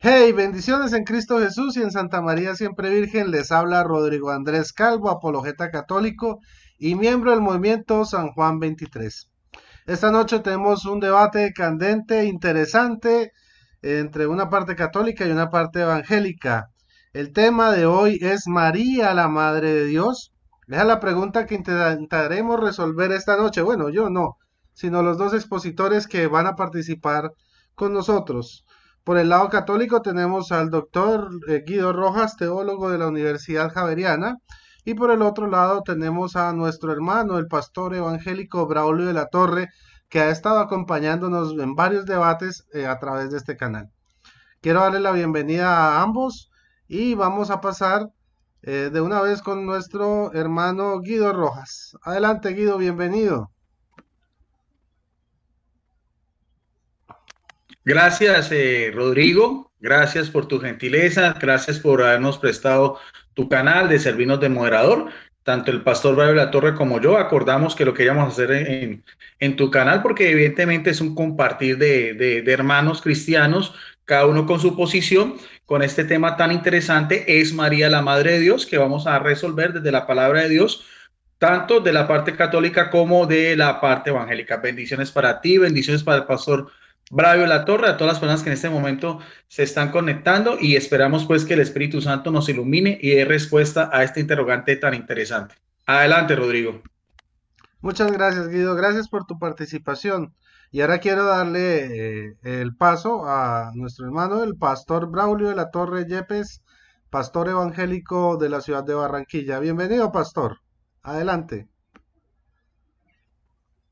Hey, bendiciones en Cristo Jesús y en Santa María Siempre Virgen. Les habla Rodrigo Andrés Calvo, apologeta católico y miembro del movimiento San Juan 23. Esta noche tenemos un debate candente, interesante, entre una parte católica y una parte evangélica. El tema de hoy es María, la Madre de Dios. Esa es la pregunta que intentaremos resolver esta noche. Bueno, yo no, sino los dos expositores que van a participar con nosotros. Por el lado católico tenemos al doctor Guido Rojas, teólogo de la Universidad Javeriana, y por el otro lado tenemos a nuestro hermano, el pastor evangélico Braulio de la Torre, que ha estado acompañándonos en varios debates a través de este canal. Quiero darle la bienvenida a ambos y vamos a pasar de una vez con nuestro hermano Guido Rojas. Adelante, Guido, bienvenido. Gracias, Rodrigo. Gracias por tu gentileza. Gracias por habernos prestado tu canal de servirnos de moderador. Tanto el pastor Braulio de la Torre como yo acordamos que lo queríamos hacer en tu canal porque evidentemente es un compartir de hermanos cristianos, cada uno con su posición, con este tema tan interesante. ¿Es María la Madre de Dios? Que vamos a resolver desde la palabra de Dios, tanto de la parte católica como de la parte evangélica. Bendiciones para ti, bendiciones para el pastor Braulio de la Torre, a todas las personas que en este momento se están conectando y esperamos pues que el Espíritu Santo nos ilumine y dé respuesta a este interrogante tan interesante. Adelante, Rodrigo. Muchas gracias, Guido. Gracias por tu participación. Y ahora quiero darle el paso a nuestro hermano, el pastor Braulio de la Torre Yepes, pastor evangélico de la ciudad de Barranquilla. Bienvenido, pastor. Adelante.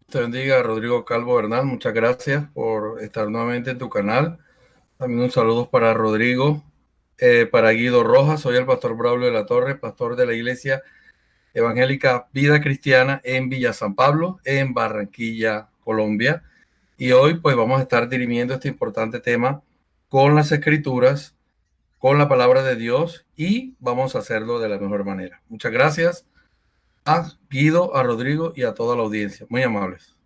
Te bendiga, Rodrigo Calvo Bernal. Muchas gracias por estar nuevamente en tu canal. También un saludo para Rodrigo, para Guido Rojas. Soy el pastor Braulio de la Torre, pastor de la Iglesia Evangélica Vida Cristiana en Villa San Pablo, en Barranquilla, Colombia. Y hoy pues vamos a estar dirimiendo este importante tema con las Escrituras, con la palabra de Dios, y vamos a hacerlo de la mejor manera. Muchas gracias a Guido, a Rodrigo y a toda la audiencia. Muy amables.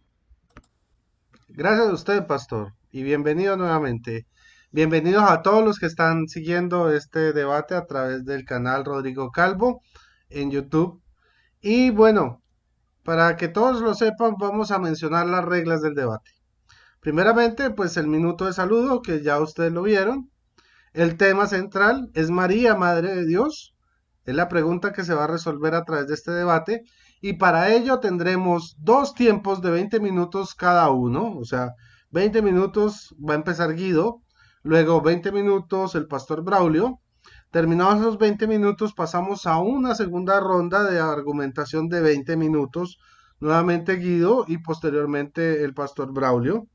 Gracias a usted, pastor. Y bienvenido nuevamente. Bienvenidos a todos los que están siguiendo este debate a través del canal Rodrigo Calvo en YouTube. Y bueno, para que todos lo sepan, vamos a mencionar las reglas del debate. Primeramente, pues el minuto de saludo, que ya ustedes lo vieron. El tema central es María, Madre de Dios. Es la pregunta que se va a resolver a través de este debate. Y para ello tendremos dos tiempos de 20 minutos cada uno. O sea, 20 minutos va a empezar Guido. Luego 20 minutos el pastor Braulio. Terminados esos 20 minutos, pasamos a una segunda ronda de argumentación de 20 minutos. Nuevamente Guido y posteriormente el pastor Braulio.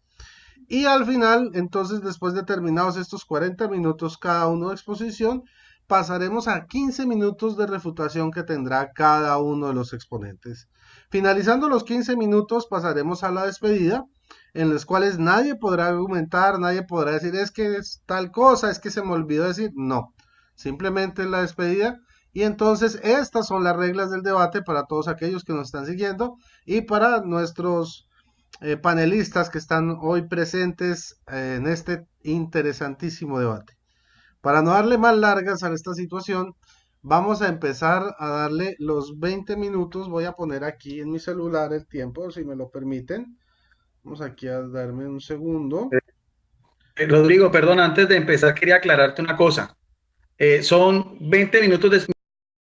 Y al final, entonces, después de terminados estos 40 minutos cada uno de exposición, pasaremos a 15 minutos de refutación que tendrá cada uno de los exponentes. Finalizando los 15 minutos, pasaremos a la despedida, en los cuales nadie podrá argumentar, nadie podrá decir es que es tal cosa, es que se me olvidó decir, no, simplemente la despedida. Y entonces estas son las reglas del debate para todos aquellos que nos están siguiendo y para nuestros panelistas que están hoy presentes en este interesantísimo debate. Para no darle más largas a esta situación, vamos a empezar a darle los 20 minutos. Voy a poner aquí en mi celular el tiempo, si me lo permiten. Vamos aquí a darme un segundo. Rodrigo, perdón, antes de empezar quería aclararte una cosa. Son 20 minutos de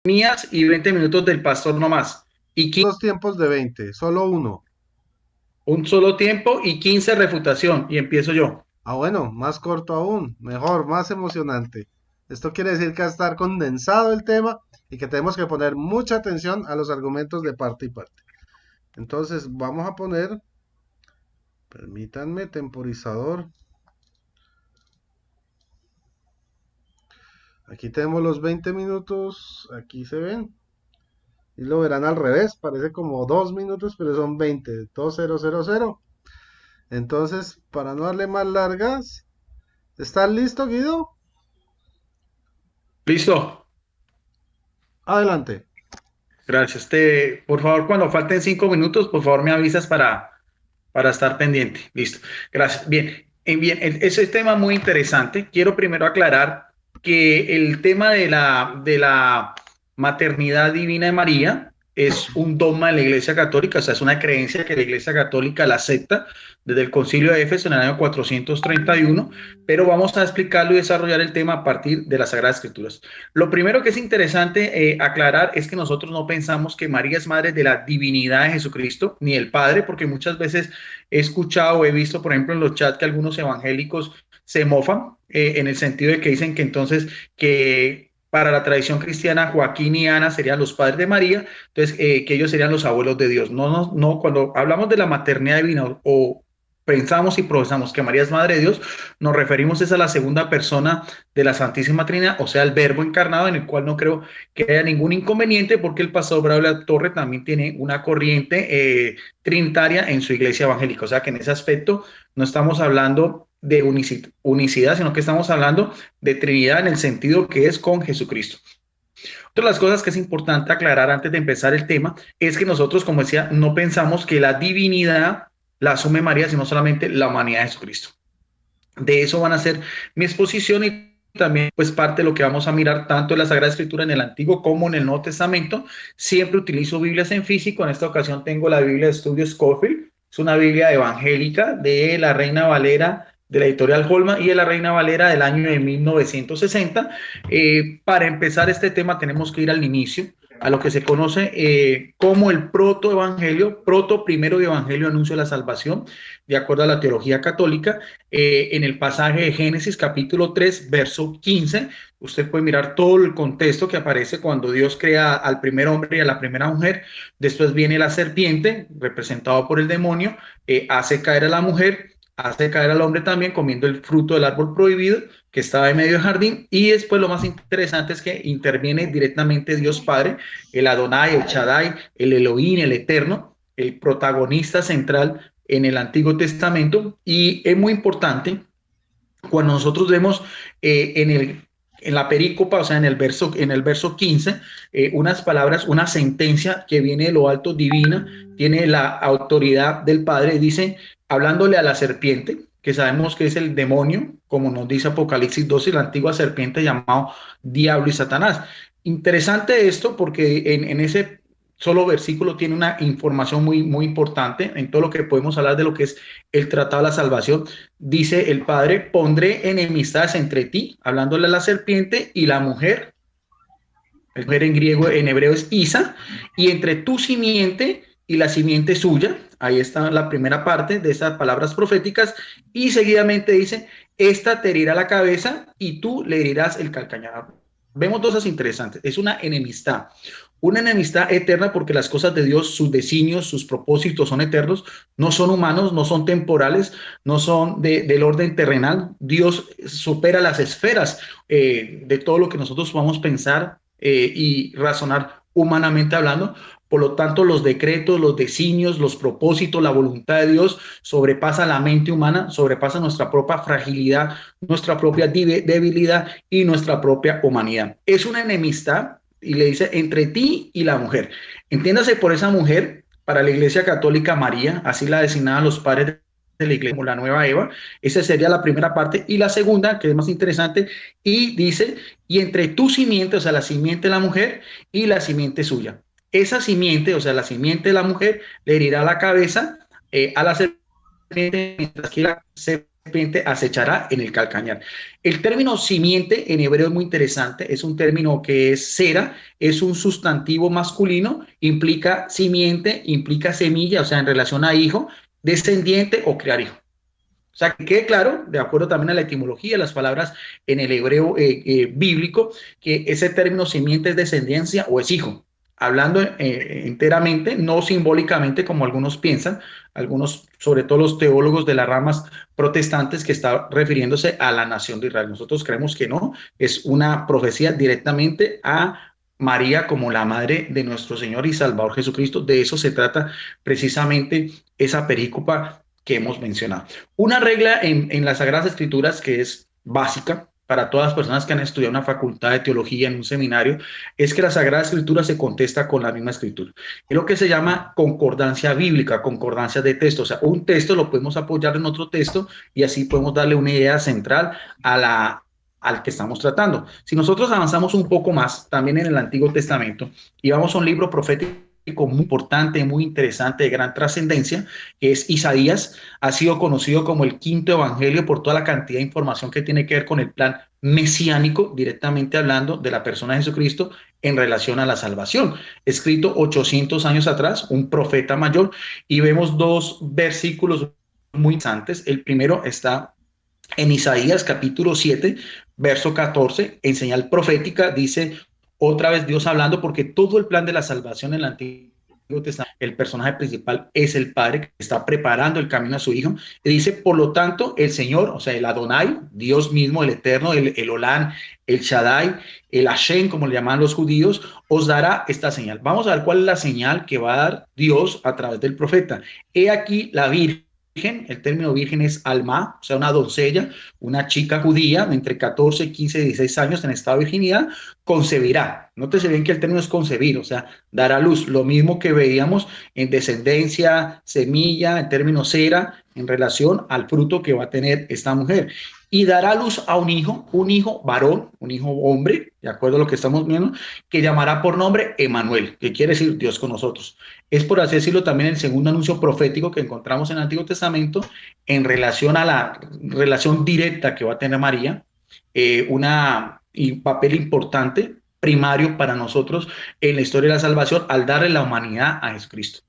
mías y 20 minutos del pastor nomás. Y Dos tiempos de 20, solo uno. un solo tiempo y 15 refutación. Y empiezo yo. Ah, bueno, más corto aún, mejor, más emocionante. Esto quiere decir que va a estar condensado el tema y que tenemos que poner mucha atención a los argumentos de parte y parte. Entonces, vamos a poner, permítanme, temporizador. Aquí tenemos los 20 minutos, aquí se ven. Y lo verán al revés, parece como 2 minutos, pero son 20, 2000. Entonces, para no darle más largas, ¿estás listo, Guido? ¿Listo? Adelante. Gracias. Por favor, cuando falten 5 minutos, por favor me avisas para estar pendiente. Listo. Gracias. Bien. Bien, ese tema muy interesante. Quiero primero aclarar que el tema de la maternidad divina de María es un dogma de la Iglesia Católica, o sea, es una creencia que la Iglesia Católica la acepta desde el Concilio de Éfeso en el año 431, pero vamos a explicarlo y desarrollar el tema a partir de las Sagradas Escrituras. Lo primero que es interesante aclarar es que nosotros no pensamos que María es madre de la divinidad de Jesucristo, ni el Padre, porque muchas veces he escuchado o he visto, por ejemplo, en los chats que algunos evangélicos se mofan en el sentido de que dicen que entonces que para la tradición cristiana Joaquín y Ana serían los padres de María, entonces que ellos serían los abuelos de Dios. No, no, no, cuando hablamos de la maternidad divina o pensamos y profesamos que María es madre de Dios, nos referimos es a la segunda persona de la Santísima Trinidad, o sea, el Verbo encarnado, en el cual no creo que haya ningún inconveniente, porque el pastor Braulio de la Torre también tiene una corriente trinitaria en su iglesia evangélica, o sea que en ese aspecto no estamos hablando de unicidad, sino que estamos hablando de Trinidad en el sentido que es con Jesucristo. Otra de las cosas que es importante aclarar antes de empezar el tema es que nosotros, como decía, no pensamos que la divinidad la asume María, sino solamente la humanidad de Jesucristo. De eso van a ser mi exposición y también pues parte de lo que vamos a mirar tanto en la Sagrada Escritura en el Antiguo como en el Nuevo Testamento. Siempre utilizo Biblias en físico. En esta ocasión tengo la Biblia de Estudio Scofield. Es una Biblia evangélica de la Reina Valera de la editorial Holman y de la Reina Valera del año de 1960. Para empezar este tema tenemos que ir al inicio, a lo que se conoce como el protoevangelio, primero evangelio anuncio de la salvación, de acuerdo a la teología católica, en el pasaje de Génesis capítulo 3, verso 15, usted puede mirar todo el contexto que aparece cuando Dios crea al primer hombre y a la primera mujer, después viene la serpiente, representado por el demonio, hace caer a la mujer, hace caer al hombre también comiendo el fruto del árbol prohibido que estaba en medio del jardín, y después lo más interesante es que interviene directamente Dios Padre, el Adonai, el Shaddai, el Elohim, el Eterno, el protagonista central en el Antiguo Testamento, y es muy importante cuando nosotros vemos en la perícopa, o sea, en el verso 15, unas palabras, una sentencia que viene de lo alto divina, tiene la autoridad del Padre, dice, hablándole a la serpiente, que sabemos que es el demonio, como nos dice Apocalipsis 12, la antigua serpiente llamado Diablo y Satanás. Interesante esto porque en ese solo versículo tiene una información muy, muy importante en todo lo que podemos hablar de lo que es el tratado de la salvación. Dice el Padre, pondré enemistades entre ti, hablándole a la serpiente y la mujer. El mujer en griego, en hebreo es Isa, y entre tu simiente y la simiente suya. Ahí está la primera parte de esas palabras proféticas, y seguidamente dice, esta te herirá la cabeza y tú le herirás el calcañar. Vemos cosas interesantes, es una enemistad eterna porque las cosas de Dios, sus designios, sus propósitos son eternos, no son humanos, no son temporales, no son del orden terrenal. Dios supera las esferas de todo lo que nosotros podamos pensar y razonar humanamente hablando. Por lo tanto, los decretos, los designios, los propósitos, la voluntad de Dios sobrepasa la mente humana, sobrepasa nuestra propia fragilidad, nuestra propia debilidad y nuestra propia humanidad. Es una enemistad, y le dice, entre ti y la mujer. Entiéndase por esa mujer, para la Iglesia Católica, María, así la designaban los padres de la Iglesia como la nueva Eva. Esa sería la primera parte. Y la segunda, que es más interesante, y dice, y entre tu simiente, o sea, la simiente de la mujer y la simiente suya. Esa simiente, o sea, la simiente de la mujer, le herirá la cabeza a la serpiente, mientras que la serpiente acechará en el calcañar. El término simiente en hebreo es muy interesante, es un término que es sera, es un sustantivo masculino, implica simiente, implica semilla, o sea, en relación a hijo, descendiente o crear hijo. O sea, que quede claro, de acuerdo también a la etimología, las palabras en el hebreo bíblico, que ese término simiente es descendencia o es hijo. Hablando enteramente, no simbólicamente como algunos piensan, algunos, sobre todo los teólogos de las ramas protestantes, que está refiriéndose a la nación de Israel. Nosotros creemos que no, es una profecía directamente a María como la madre de nuestro Señor y Salvador Jesucristo. De eso se trata precisamente esa perícopa que hemos mencionado. Una regla en las Sagradas Escrituras que es básica, para todas las personas que han estudiado una facultad de teología en un seminario, es que la Sagrada Escritura se contesta con la misma Escritura. Es lo que se llama concordancia bíblica, concordancia de texto. O sea, un texto lo podemos apoyar en otro texto y así podemos darle una idea central al que estamos tratando. Si nosotros avanzamos un poco más, también en el Antiguo Testamento, y vamos a un libro profético muy importante, muy interesante, de gran trascendencia, que es Isaías. Ha sido conocido como el quinto evangelio por toda la cantidad de información que tiene que ver con el plan mesiánico, directamente hablando de la persona de Jesucristo en relación a la salvación. Escrito 800 años atrás, un profeta mayor, y vemos dos versículos muy interesantes. El primero está en Isaías capítulo 7, verso 14, en señal profética, dice otra vez Dios hablando, porque todo el plan de la salvación en el Antiguo Testamento, el personaje principal es el Padre que está preparando el camino a su Hijo. Y dice, por lo tanto, el Señor, o sea, el Adonai, Dios mismo, el Eterno, el Olán, el Shaddai, el Hashem, como le llaman los judíos, os dará esta señal. Vamos a ver cuál es la señal que va a dar Dios a través del profeta. He aquí la Virgen. El término virgen es alma, o sea, una doncella, una chica judía entre 14, 15, 16 años en estado de virginidad, concebirá. Nótese bien que el término es concebir, o sea, dar a luz, lo mismo que veíamos en descendencia, semilla, en términos cera, en relación al fruto que va a tener esta mujer. Y dará a luz a un hijo varón, un hijo hombre, de acuerdo a lo que estamos viendo, que llamará por nombre Emanuel, que quiere decir Dios con nosotros. Es, por así decirlo, también el segundo anuncio profético que encontramos en el Antiguo Testamento en relación a la relación directa que va a tener María, un papel importante, primario para nosotros en la historia de la salvación, al darle la humanidad a Jesucristo.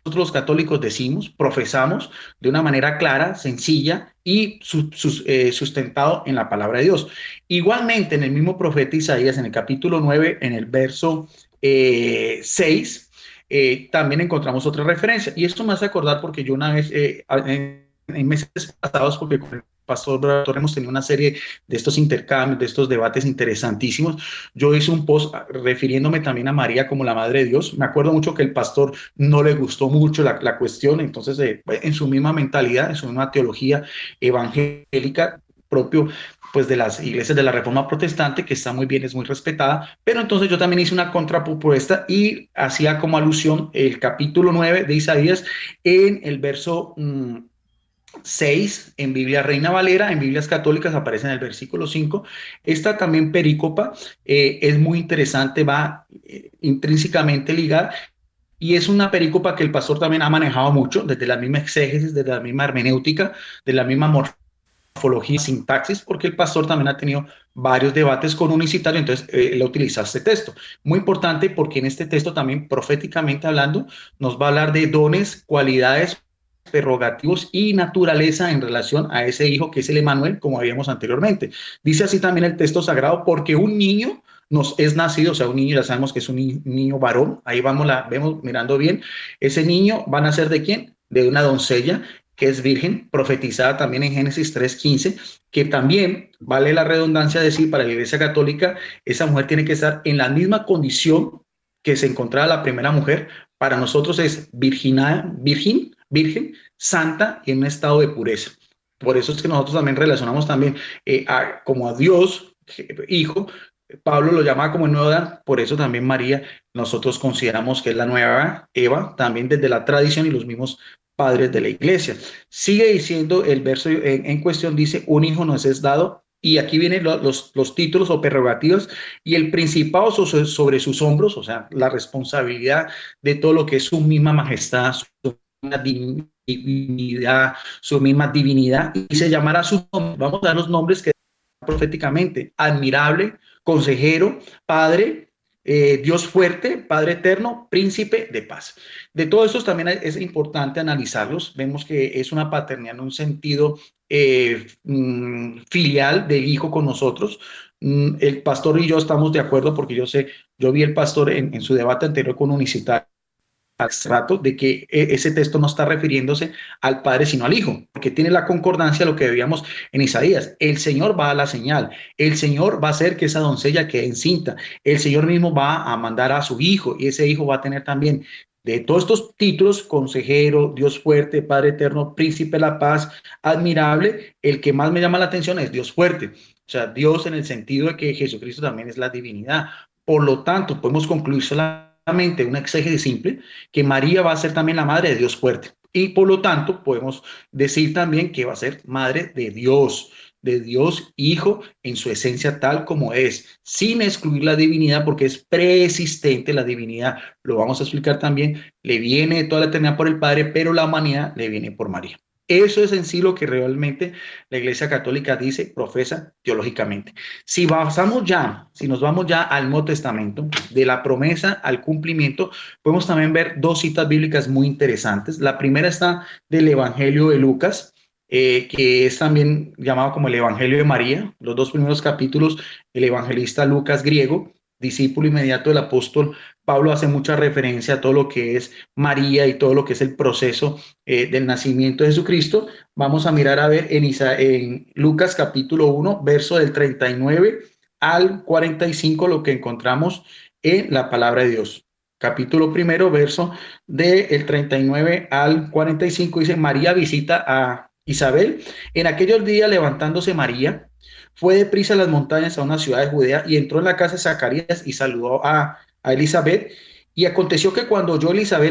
Nosotros los católicos decimos, profesamos de una manera clara, sencilla y sustentado en la palabra de Dios. Igualmente, en el mismo profeta Isaías, en el capítulo 9, en el verso 6, también encontramos otra referencia. Y esto me hace acordar porque yo una vez, en meses pasados, porque con el pastor Torre hemos tenido una serie de estos intercambios, de estos debates interesantísimos. Yo hice un post refiriéndome también a María como la Madre de Dios. Me acuerdo mucho que el pastor no le gustó mucho la cuestión, entonces en su misma mentalidad, en su misma teología evangélica propio pues de las iglesias de la Reforma Protestante, que está muy bien, es muy respetada, pero entonces yo también hice una contrapropuesta y hacía como alusión el capítulo 9 de Isaías en el verso 6, en Biblia Reina Valera, en Biblias católicas aparece en el versículo 5. Esta también perícopa es muy interesante, va intrínsecamente ligada, y es una perícopa que el pastor también ha manejado mucho, desde la misma exégesis, desde la misma hermenéutica, de la misma morfología, sintaxis, porque el pastor también ha tenido varios debates con unicitario, entonces él utiliza este texto. Muy importante porque en este texto también, proféticamente hablando, nos va a hablar de dones, cualidades, prerrogativos y naturaleza en relación a ese hijo que es el Emanuel, como habíamos anteriormente. Dice así también el texto sagrado, porque un niño nos es nacido, o sea, un niño, ya sabemos que es un niño varón, ahí vemos mirando bien, ese niño va a nacer ¿de quién? De una doncella que es virgen, profetizada también en Génesis 3:15, que también, vale la redundancia decir, para la Iglesia Católica, esa mujer tiene que estar en la misma condición que se encontraba la primera mujer. Para nosotros es virgen, santa y en un estado de pureza. Por eso es que nosotros también relacionamos también como a Dios, Hijo. Pablo lo llama como el nuevo Adán, por eso también María nosotros consideramos que es la nueva Eva, también desde la tradición y los mismos padres de la iglesia. Sigue diciendo el verso en cuestión, dice, un hijo nos es dado, y aquí vienen los títulos o prerrogativas y el principado sobre sus hombros, o sea, la responsabilidad de todo lo que es su misma majestad, su divinidad, su misma divinidad, y se llamará su nombre. Vamos a dar los nombres que proféticamente: admirable, consejero, Padre, Dios fuerte, Padre eterno, príncipe de paz. De todos estos también es importante analizarlos. Vemos que es una paternidad en un sentido filial del hijo con nosotros. El pastor y yo estamos de acuerdo porque yo vi el pastor en su debate anterior con Unicitario hace rato de que ese texto no está refiriéndose al Padre sino al Hijo, porque tiene la concordancia de lo que veíamos en Isaías. El Señor va a la señal, el Señor va a hacer que esa doncella quede encinta, el Señor mismo va a mandar a su Hijo y ese Hijo va a tener también de todos estos títulos, consejero, Dios fuerte, Padre eterno, príncipe de la paz, admirable, el que más me llama la atención es Dios fuerte. O sea, Dios en el sentido de que Jesucristo también es la divinidad. Por lo tanto, podemos concluir solamente una exégesis simple, que María va a ser también la madre de Dios fuerte. Y por lo tanto, podemos decir también que va a ser madre de Dios Hijo en su esencia tal como es, sin excluir la divinidad, porque es preexistente la divinidad. Lo vamos a explicar también. Le viene toda la eternidad por el Padre, pero la humanidad le viene por María. Eso es en sí lo que realmente la Iglesia Católica dice, profesa teológicamente. Si nos vamos ya al Nuevo Testamento, de la promesa al cumplimiento, podemos también ver dos citas bíblicas muy interesantes. La primera está del Evangelio de Lucas, que es también llamado como el Evangelio de María. Los dos primeros capítulos, el evangelista Lucas, griego, discípulo inmediato del apóstol Pablo, hace mucha referencia a todo lo que es María y todo lo que es el proceso del nacimiento de Jesucristo. Vamos a mirar a ver en Lucas capítulo 1, verso del 39 al 45, lo que encontramos en la palabra de Dios. Capítulo primero, verso del 39 al 45, dice: María visita a Isabel. En aquellos días, levantándose María, fue deprisa a las montañas, a una ciudad de Judea, y entró en la casa de Zacarías y saludó a Elizabeth. Y aconteció que cuando oyó Elizabeth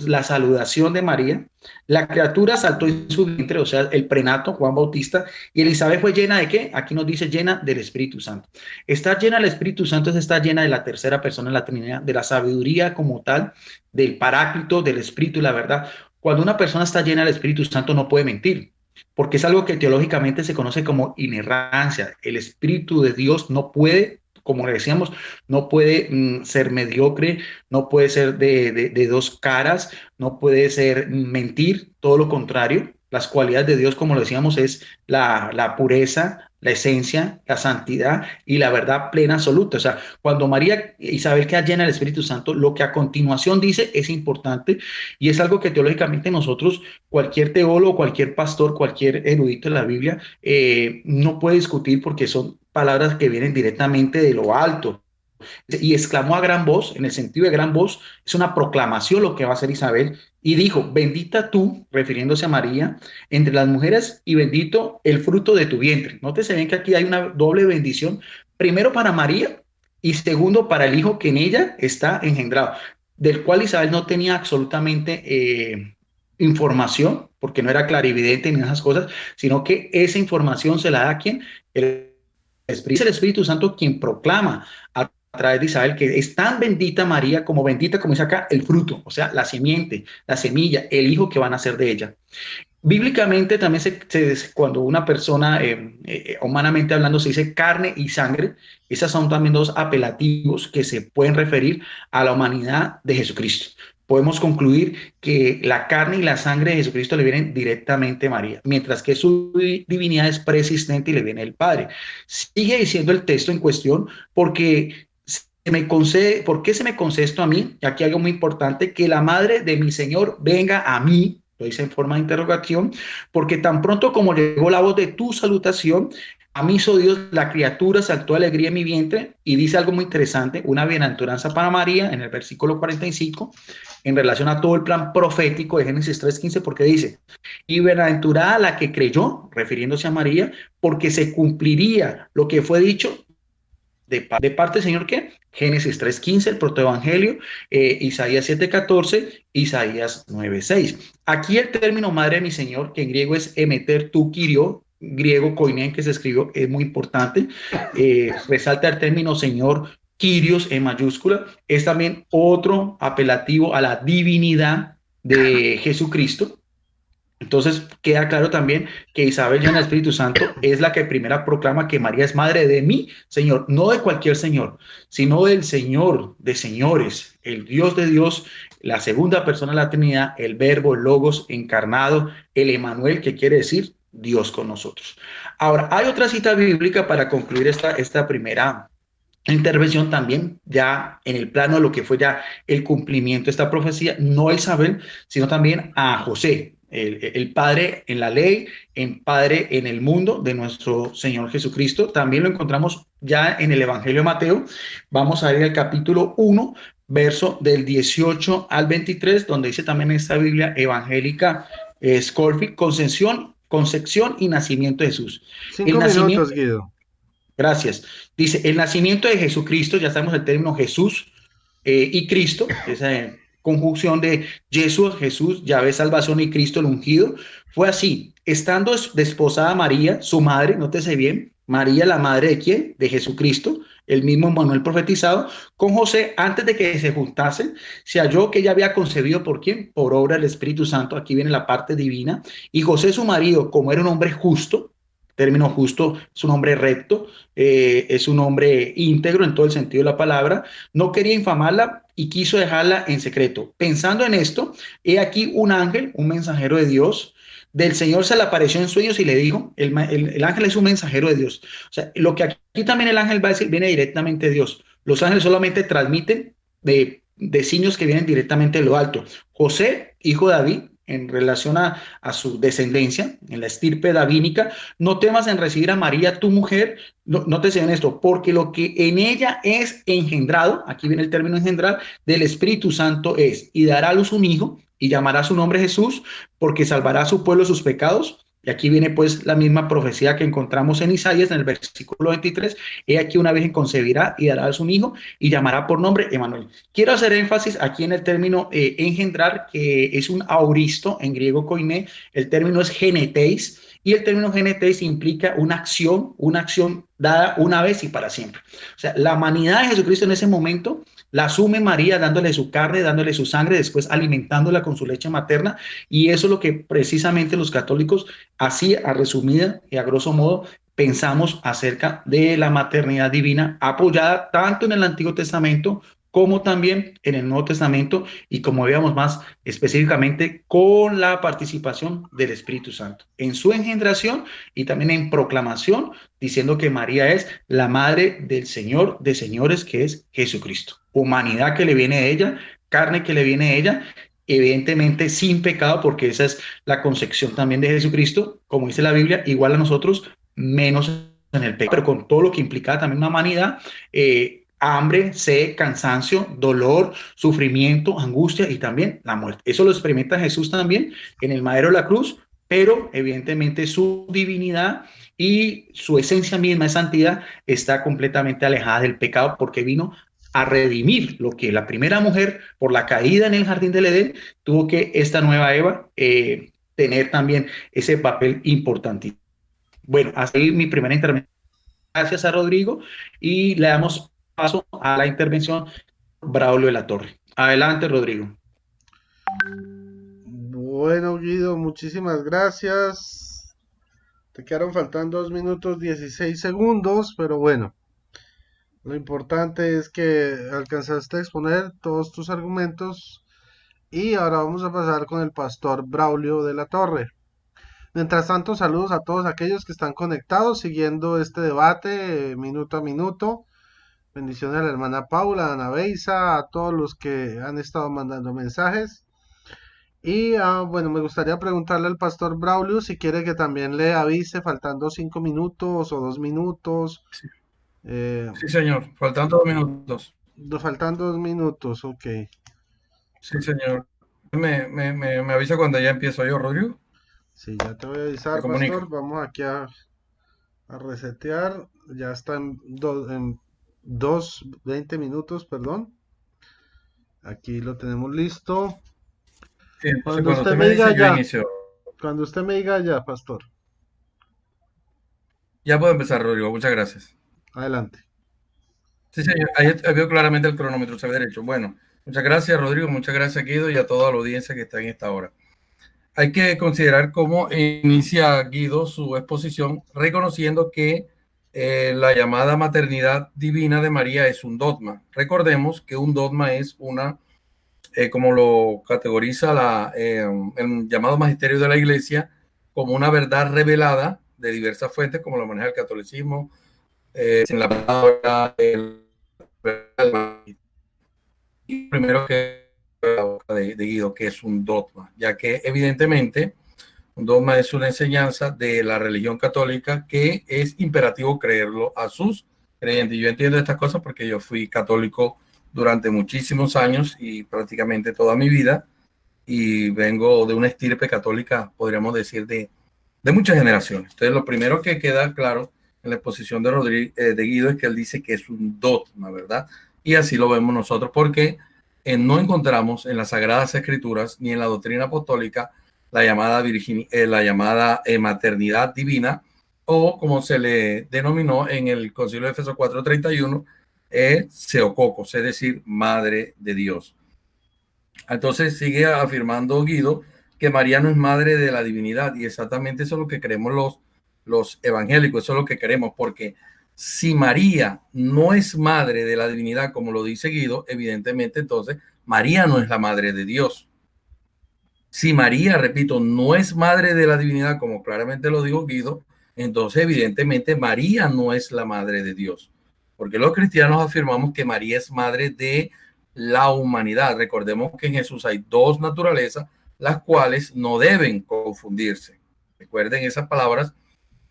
la saludación de María, la criatura saltó en su vientre, o sea, el prenato, Juan Bautista, y Elizabeth fue llena de ¿qué? Aquí nos dice llena del Espíritu Santo. Estar llena del Espíritu Santo es estar llena de la tercera persona de la Trinidad, de la sabiduría como tal, del Paráclito, del Espíritu y la verdad. Cuando una persona está llena del Espíritu Santo no puede mentir, porque es algo que teológicamente se conoce como inerrancia. El Espíritu de Dios no puede, como le decíamos, no puede ser mediocre, no puede ser de dos caras, no puede ser mentir, todo lo contrario. Las cualidades de Dios, como lo decíamos, es la pureza, la esencia, la santidad y la verdad plena absoluta. O sea, cuando María Isabel queda llena del Espíritu Santo, lo que a continuación dice es importante y es algo que teológicamente nosotros, cualquier teólogo, cualquier pastor, cualquier erudito de la Biblia, no puede discutir, porque son palabras que vienen directamente de lo alto. Y exclamó a gran voz, en el sentido de gran voz, es una proclamación lo que va a hacer Isabel, y dijo: bendita tú, refiriéndose a María, entre las mujeres, y bendito el fruto de tu vientre. Nótese bien que aquí hay una doble bendición, primero para María y segundo para el hijo que en ella está engendrado, del cual Isabel no tenía absolutamente información, porque no era clarividente ni esas cosas, sino que esa información se la da a quien el Espíritu Santo, quien proclama a través de Isabel que es tan bendita María, como bendita, como dice acá, el fruto, o sea, la simiente, la semilla, el hijo que van a nacer de ella. Bíblicamente también cuando una persona, humanamente hablando, se dice carne y sangre, esas son también dos apelativos que se pueden referir a la humanidad de Jesucristo. Podemos concluir que la carne y la sangre de Jesucristo le vienen directamente a María, mientras que su divinidad es preexistente y le viene el Padre. Sigue diciendo el texto en cuestión, porque ¿por qué se me concede esto a mí? Y aquí algo muy importante: que la madre de mi Señor venga a mí. Lo dice en forma de interrogación, porque tan pronto como llegó la voz de tu salutación, a mí hizo Dios, la criatura saltó de alegría en mi vientre. Y dice algo muy interesante, una bienaventuranza para María, en el versículo 45, en relación a todo el plan profético de Génesis 3:15, porque dice: y bienaventurada la que creyó, refiriéndose a María, porque se cumpliría lo que fue dicho de parte del Señor. ¿Qué? Génesis 3:15, el protoevangelio, Isaías 7:14, Isaías 9:6. Aquí el término madre de mi Señor, que en griego es emeter tu kirio, griego koinen, que se escribió, es muy importante. Resalta el término Señor, Kyrios en mayúscula, es también otro apelativo a la divinidad de Jesucristo. Entonces queda claro también que Isabel, llena del Espíritu Santo, es la que primera proclama que María es madre de mi Señor, no de cualquier Señor, sino del Señor de señores, el Dios de Dios, la segunda persona de la Trinidad, el Verbo, el Logos encarnado, el Emanuel, que quiere decir Dios con nosotros. Ahora, hay otra cita bíblica para concluir esta primera intervención, también ya en el plano de lo que fue ya el cumplimiento de esta profecía, no a Isabel, sino también a José, el padre en la ley, en padre en el mundo de nuestro Señor Jesucristo. También lo encontramos ya en el Evangelio de Mateo. Vamos a ir al capítulo 1, verso del 18 al 23, donde dice también en esta Biblia evangélica Scofield, concepción y nacimiento de Jesús. El 5 minutos, nacimiento, Guido. gracias. Dice, el nacimiento de Jesucristo, ya sabemos el término Jesús y Cristo, esa conjunción de Jesús, Yahvé salvación y Cristo el ungido, fue así, estando desposada María, su madre, nótese bien, María la madre de quién, de Jesucristo, el mismo Manuel profetizado, con José, antes de que se juntasen, se halló que ella había concebido por quién, por obra del Espíritu Santo, aquí viene la parte divina, y José su marido, como era un hombre justo, término justo, es un hombre recto, es un hombre íntegro en todo el sentido de la palabra, no quería infamarla y quiso dejarla en secreto. Pensando en esto, he aquí un ángel, un mensajero de Dios, del Señor se le apareció en sueños y le dijo, el ángel es un mensajero de Dios. O sea, lo que aquí también el ángel va a decir viene directamente de Dios. Los ángeles solamente transmiten de signos que vienen directamente de lo alto. José, hijo de David, en relación a su descendencia, en la estirpe davínica, no temas en recibir a María, tu mujer, no te en esto, porque lo que en ella es engendrado, aquí viene el término engendrar, del Espíritu Santo es, y dará a luz un hijo, y llamará su nombre Jesús, porque salvará a su pueblo sus pecados. Y aquí viene pues la misma profecía que encontramos en Isaías, en el versículo 23, he aquí una virgen concebirá y dará a su hijo, y llamará por nombre Emanuel. Quiero hacer énfasis aquí en el término engendrar, que es un auristo, en griego koiné, el término es geneteis, y el término geneteis implica una acción dada una vez y para siempre. O sea, la humanidad de Jesucristo en ese momento la asume María dándole su carne, dándole su sangre, después alimentándola con su leche materna, y eso es lo que precisamente los católicos, así a resumida y a grosso modo, pensamos acerca de la maternidad divina, apoyada tanto en el Antiguo Testamento como también en el Nuevo Testamento, y como veamos más específicamente con la participación del Espíritu Santo en su engendración y también en proclamación, diciendo que María es la madre del Señor de señores, que es Jesucristo. Humanidad que le viene de ella, carne que le viene de ella, evidentemente sin pecado, porque esa es la concepción también de Jesucristo, como dice la Biblia, igual a nosotros, menos en el pecado, pero con todo lo que implica también una humanidad, hambre, sed, cansancio, dolor, sufrimiento, angustia y también la muerte. Eso lo experimenta Jesús también en el madero de la cruz, pero evidentemente su divinidad y su esencia misma de santidad está completamente alejada del pecado, porque vino a redimir lo que la primera mujer, por la caída en el jardín del Edén, tuvo que esta nueva Eva tener también ese papel importante. Bueno, hasta ahí mi primera intervención. Gracias a Rodrigo, y le damos paso a la intervención Braulio de la Torre. Adelante, Rodrigo. Bueno, Guido, muchísimas gracias. Te quedaron faltando 2 minutos 16 segundos, pero bueno, lo importante es que alcanzaste a exponer todos tus argumentos, y ahora vamos a pasar con el pastor Braulio de la Torre. Mientras tanto, saludos a todos aquellos que están conectados siguiendo este debate minuto a minuto. Bendiciones a la hermana Paula, a Ana Beisa, a todos los que han estado mandando mensajes. Y bueno, me gustaría preguntarle al pastor Braulio si quiere que también le avise faltando 5 minutos o 2 minutos. Sí, Eh, sí, señor, faltando 2 minutos. faltando 2 minutos, ok. Sí, señor. Me avisa cuando ya empiezo yo, Rodrigo. Sí, ya te voy a Me avisar, comunica. pastor. Vamos aquí a resetear. Ya está en 20 minutos, perdón. Aquí lo tenemos listo. Sí, entonces Cuando cuando usted usted me me diga dice, yo ya, inicio. cuando usted me diga ya, pastor. Ya puedo empezar, Rodrigo. Muchas gracias. Adelante. Sí, señor. Ahí veo claramente el cronómetro, se ve derecho. Bueno, muchas gracias, Rodrigo. Muchas gracias, Guido, y a toda la audiencia que está en esta hora. Hay que considerar cómo inicia Guido su exposición, reconociendo que la llamada maternidad divina de María es un dogma. Recordemos que un dogma es como lo categoriza el llamado magisterio de la Iglesia, como una verdad revelada de diversas fuentes, como lo maneja el catolicismo, en la palabra, primero que la boca de Guido, que es un dogma, ya que evidentemente un dogma es una enseñanza de la religión católica que es imperativo creerlo a sus creyentes. Yo entiendo estas cosas porque yo fui católico durante muchísimos años y prácticamente toda mi vida, y vengo de una estirpe católica, podríamos decir, de muchas generaciones. Entonces, lo primero que queda claro en la exposición de Guido es que él dice que es un dogma, ¿verdad? Y así lo vemos nosotros, porque no encontramos en las Sagradas Escrituras ni en la doctrina apostólica la llamada maternidad divina, o como se le denominó en el Concilio de Efesios 4:31, Theotokos, es decir, Madre de Dios. Entonces sigue afirmando Guido que María no es madre de la divinidad, y exactamente eso es lo que creemos los evangélicos, eso es lo que queremos, porque si María no es madre de la divinidad, como lo dice Guido, evidentemente entonces María no es la madre de Dios. Si María, repito, no es madre de la divinidad, como claramente lo dijo Guido, entonces evidentemente María no es la madre de Dios, porque los cristianos afirmamos que María es madre de la humanidad. Recordemos que en Jesús hay dos naturalezas, las cuales no deben confundirse. Recuerden esas palabras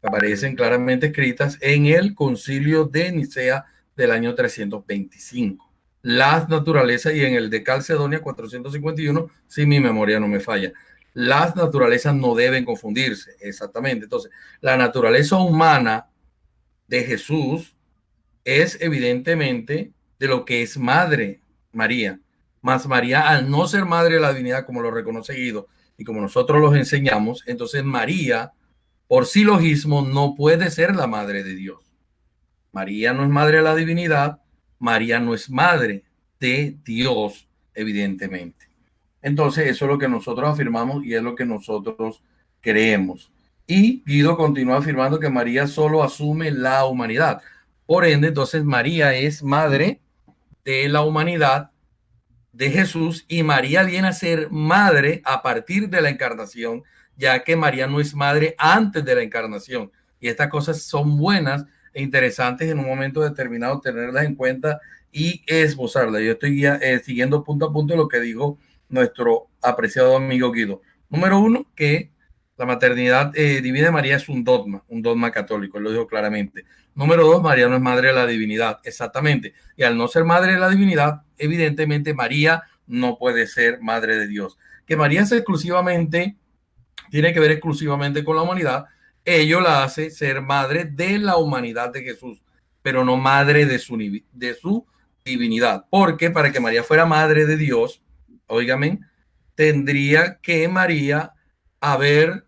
que aparecen claramente escritas en el Concilio de Nicea del año 325. Las naturalezas, y en el de Calcedonia 451, si mi memoria no me falla, las naturalezas no deben confundirse, exactamente. Entonces, la naturaleza humana de Jesús es evidentemente de lo que es madre María, más María, al no ser madre de la divinidad, como lo reconoce Guido y como nosotros los enseñamos, entonces María, por silogismo, no puede ser la madre de Dios. María no es madre de la divinidad, María no es madre de Dios, evidentemente. Entonces, eso es lo que nosotros afirmamos y es lo que nosotros creemos. Y Guido continúa afirmando que María solo asume la humanidad. Por ende, entonces María es madre de la humanidad de Jesús, y María viene a ser madre a partir de la encarnación, ya que María no es madre antes de la encarnación. Y estas cosas son buenas e interesantes en un momento determinado tenerlas en cuenta y esbozarlas. Yo estoy siguiendo punto a punto lo que dijo nuestro apreciado amigo Guido. Número uno, que la maternidad divina de María es un dogma católico, él lo dijo claramente. Número dos, María no es madre de la divinidad, exactamente. Y al no ser madre de la divinidad, evidentemente María no puede ser madre de Dios. Que María es exclusivamente, tiene que ver exclusivamente con la humanidad, ello la hace ser madre de la humanidad de Jesús, pero no madre de su divinidad. Porque para que María fuera madre de Dios, óigame, tendría que María haber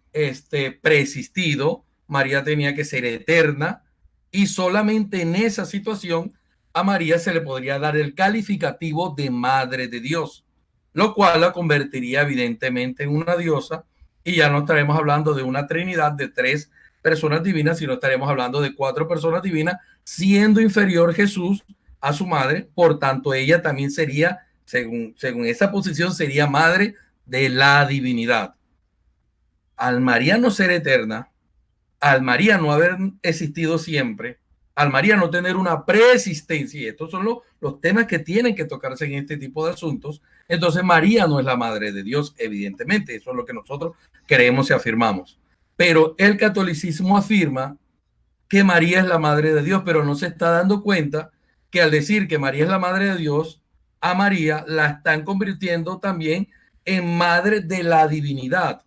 preexistido, María tenía que ser eterna, y solamente en esa situación a María se le podría dar el calificativo de madre de Dios, lo cual la convertiría evidentemente en una diosa, y ya no estaremos hablando de una trinidad de tres personas divinas, sino estaremos hablando de cuatro personas divinas, siendo inferior Jesús a su madre. Por tanto, ella también sería, según esa posición, sería madre de la divinidad. Al María no ser eterna, al María no haber existido siempre, al María no tener una preexistencia, y estos son los temas que tienen que tocarse en este tipo de asuntos, entonces María no es la madre de Dios, evidentemente. Eso es lo que nosotros creemos y afirmamos. Pero el catolicismo afirma que María es la madre de Dios, pero no se está dando cuenta que al decir que María es la madre de Dios, a María la están convirtiendo también en madre de la divinidad.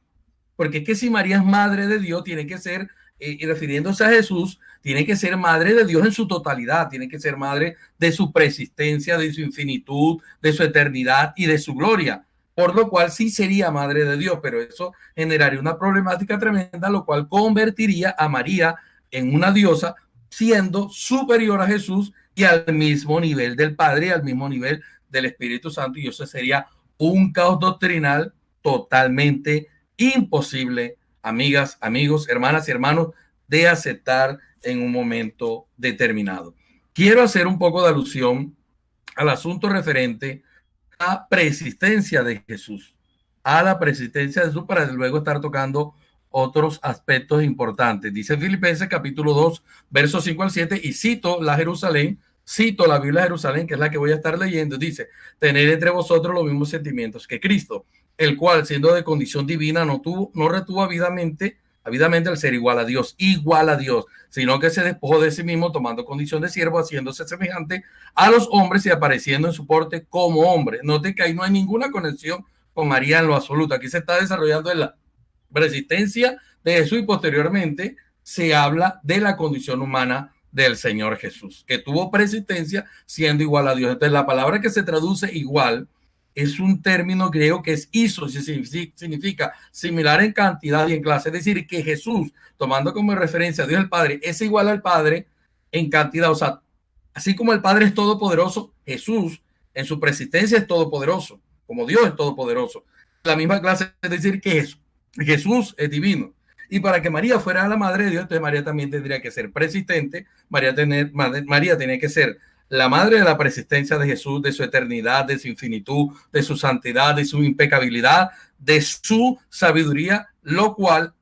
Porque es que si María es madre de Dios, tiene que ser, y refiriéndose a Jesús, tiene que ser madre de Dios en su totalidad, tiene que ser madre de su preexistencia, de su infinitud, de su eternidad y de su gloria, por lo cual sí sería madre de Dios, pero eso generaría una problemática tremenda, lo cual convertiría a María en una diosa, siendo superior a Jesús y al mismo nivel del Padre y al mismo nivel del Espíritu Santo, y eso sería un caos doctrinal totalmente imposible, amigas, amigos, hermanas y hermanos, de aceptar en un momento determinado. Quiero hacer un poco de alusión al asunto referente a preexistencia de Jesús, a la preexistencia de Jesús, para luego estar tocando otros aspectos importantes. Dice Filipenses capítulo 2, versos 5 al 7, y cito la Biblia de Jerusalén, que es la que voy a estar leyendo. Dice: tened entre vosotros los mismos sentimientos que Cristo, el cual, siendo de condición divina, no retuvo avidamente ávidamente al ser igual a Dios, sino que se despojó de sí mismo, tomando condición de siervo, haciéndose semejante a los hombres y apareciendo en su porte como hombre. Note que ahí no hay ninguna conexión con María en lo absoluto. Aquí se está desarrollando en la preexistencia de Jesús y posteriormente se habla de la condición humana del Señor Jesús, que tuvo preexistencia siendo igual a Dios. Entonces, la palabra que se traduce igual es un término griego que es iso, significa similar en cantidad y en clase. Es decir, que Jesús, tomando como referencia a Dios el Padre, es igual al Padre en cantidad. O sea, así como el Padre es todopoderoso, Jesús en su preexistencia es todopoderoso, como Dios es todopoderoso. La misma clase, es decir, que Jesús es divino. Y para que María fuera la madre de Dios, entonces María también tendría que ser preexistente. María tenía que ser la madre de la preexistencia de Jesús, de su eternidad, de su infinitud, de su santidad, de su impecabilidad, de su sabiduría, lo cual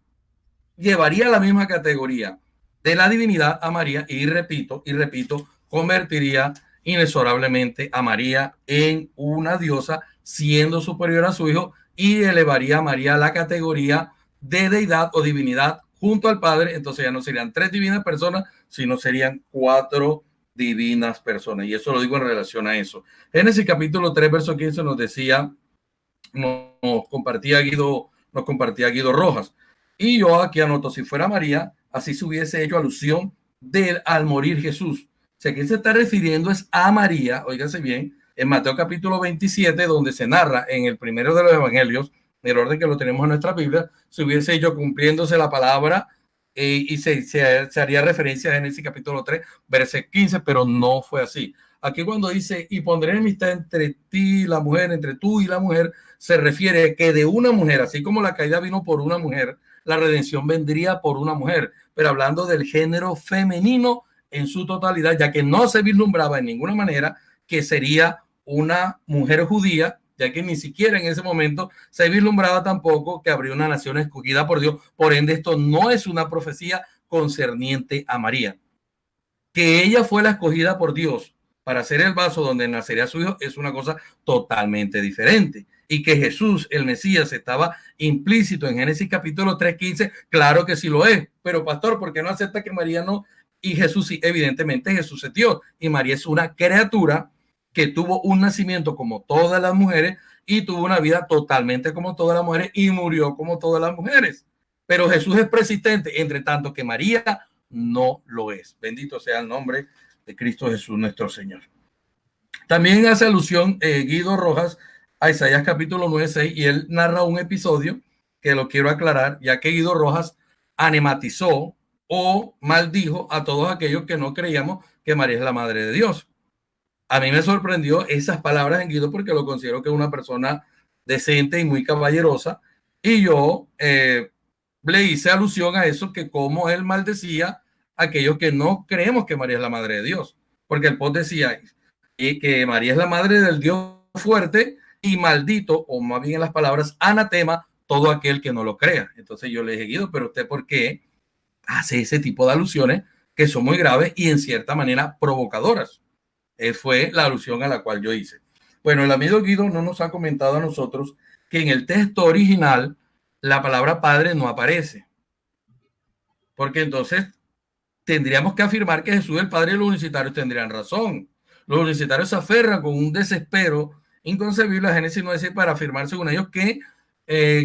llevaría a la misma categoría de la divinidad a María y repito, convertiría inexorablemente a María en una diosa, siendo superior a su hijo, y elevaría a María a la categoría de deidad o divinidad junto al Padre. Entonces ya no serían 3 divinas personas, sino serían 4 divinas personas. Y eso lo digo en relación a eso. Génesis capítulo 3, verso 15 nos decía, nos compartía Guido Rojas. Y yo aquí anoto, si fuera María, así se hubiese hecho alusión al morir Jesús. O sea, que se está refiriendo es a María, óigase bien, en Mateo capítulo 27, donde se narra en el primero de los evangelios, en el orden que lo tenemos en nuestra Biblia, se hubiese hecho cumpliéndose la palabra y se haría referencia a Génesis capítulo 3, versículo 15, pero no fue así. Aquí cuando dice, y pondré enemistad entre ti y la mujer, entre tú y la mujer, se refiere que de una mujer, así como la caída vino por una mujer, la redención vendría por una mujer, pero hablando del género femenino en su totalidad, ya que no se vislumbraba en ninguna manera que sería una mujer judía, ya que ni siquiera en ese momento se vislumbraba tampoco que habría una nación escogida por Dios. Por ende, esto no es una profecía concerniente a María. Que ella fue la escogida por Dios para ser el vaso donde nacería su hijo es una cosa totalmente diferente. Y que Jesús, el Mesías, estaba implícito en Génesis capítulo 3:15, claro que sí lo es. Pero pastor, ¿por qué no acepta que María no? Y Jesús sí, evidentemente Jesús es Dios. Y María es una criatura que tuvo un nacimiento como todas las mujeres y tuvo una vida totalmente como todas las mujeres y murió como todas las mujeres. Pero Jesús es preexistente, entre tanto que María no lo es. Bendito sea el nombre de Cristo Jesús nuestro Señor. También hace alusión Guido Rojas a Isaías capítulo 9:6 y él narra un episodio que lo quiero aclarar, ya que Guido Rojas anematizó o maldijo a todos aquellos que no creíamos que María es la madre de Dios. A mí me sorprendió esas palabras en Guido porque lo considero que es una persona decente y muy caballerosa, y yo le hice alusión a eso, que como él maldecía a aquellos que no creemos que María es la madre de Dios, porque el post decía que María es la madre del Dios fuerte y maldito, o más bien en las palabras anatema, todo aquel que no lo crea. Entonces yo le dije, Guido, pero usted ¿por qué hace ese tipo de alusiones que son muy graves y en cierta manera provocadoras? Fue la alusión a la cual yo hice. Bueno, el amigo Guido no nos ha comentado a nosotros que en el texto original la palabra padre no aparece, porque entonces tendríamos que afirmar que Jesús, el Padre, y los universitarios tendrían razón. Los universitarios se aferran con un desespero inconcebible a Génesis 9:6 para afirmar según ellos que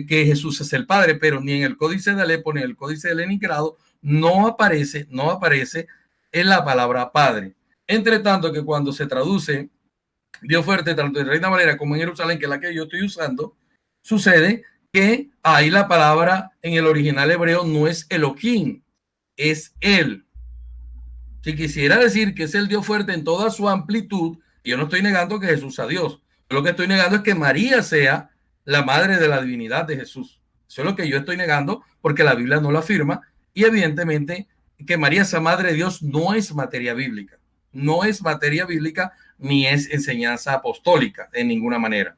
Jesús es el Padre, pero ni en el Códice de Alepo ni en el Códice de Leningrado no aparece en la palabra Padre. Entre tanto que cuando se traduce Dios fuerte, tanto en Reina Valera como en Jerusalén, que es la que yo estoy usando, sucede que ahí la palabra en el original hebreo no es Elohim, es Él. Si quisiera decir que es el Dios fuerte en toda su amplitud, yo no estoy negando que Jesús sea Dios. Lo que estoy negando es que María sea la madre de la divinidad de Jesús. Eso es lo que yo estoy negando porque la Biblia no lo afirma, y evidentemente que María sea madre de Dios no es materia bíblica. No es materia bíblica ni es enseñanza apostólica en ninguna manera.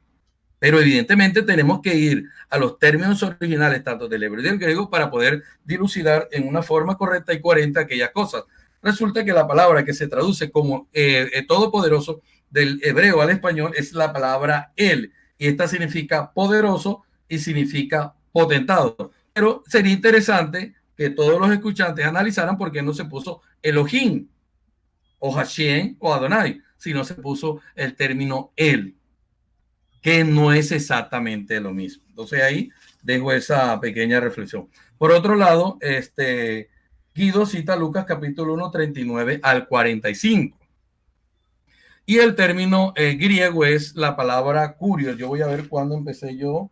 Pero evidentemente tenemos que ir a los términos originales, tanto del hebreo y del griego, para poder dilucidar en una forma correcta y coherente aquellas cosas. Resulta que la palabra que se traduce como todopoderoso del hebreo al español es la palabra él, y esta significa poderoso y significa potentado. Pero sería interesante que todos los escuchantes analizaran por qué no se puso Elohim o Hashem o Adonai, sino se puso el término él, que no es exactamente lo mismo. Entonces ahí dejo esa pequeña reflexión. Por otro lado, Guido cita Lucas capítulo 1, 39 al 45. Y el término griego es la palabra curios. Yo voy a ver cuándo empecé yo.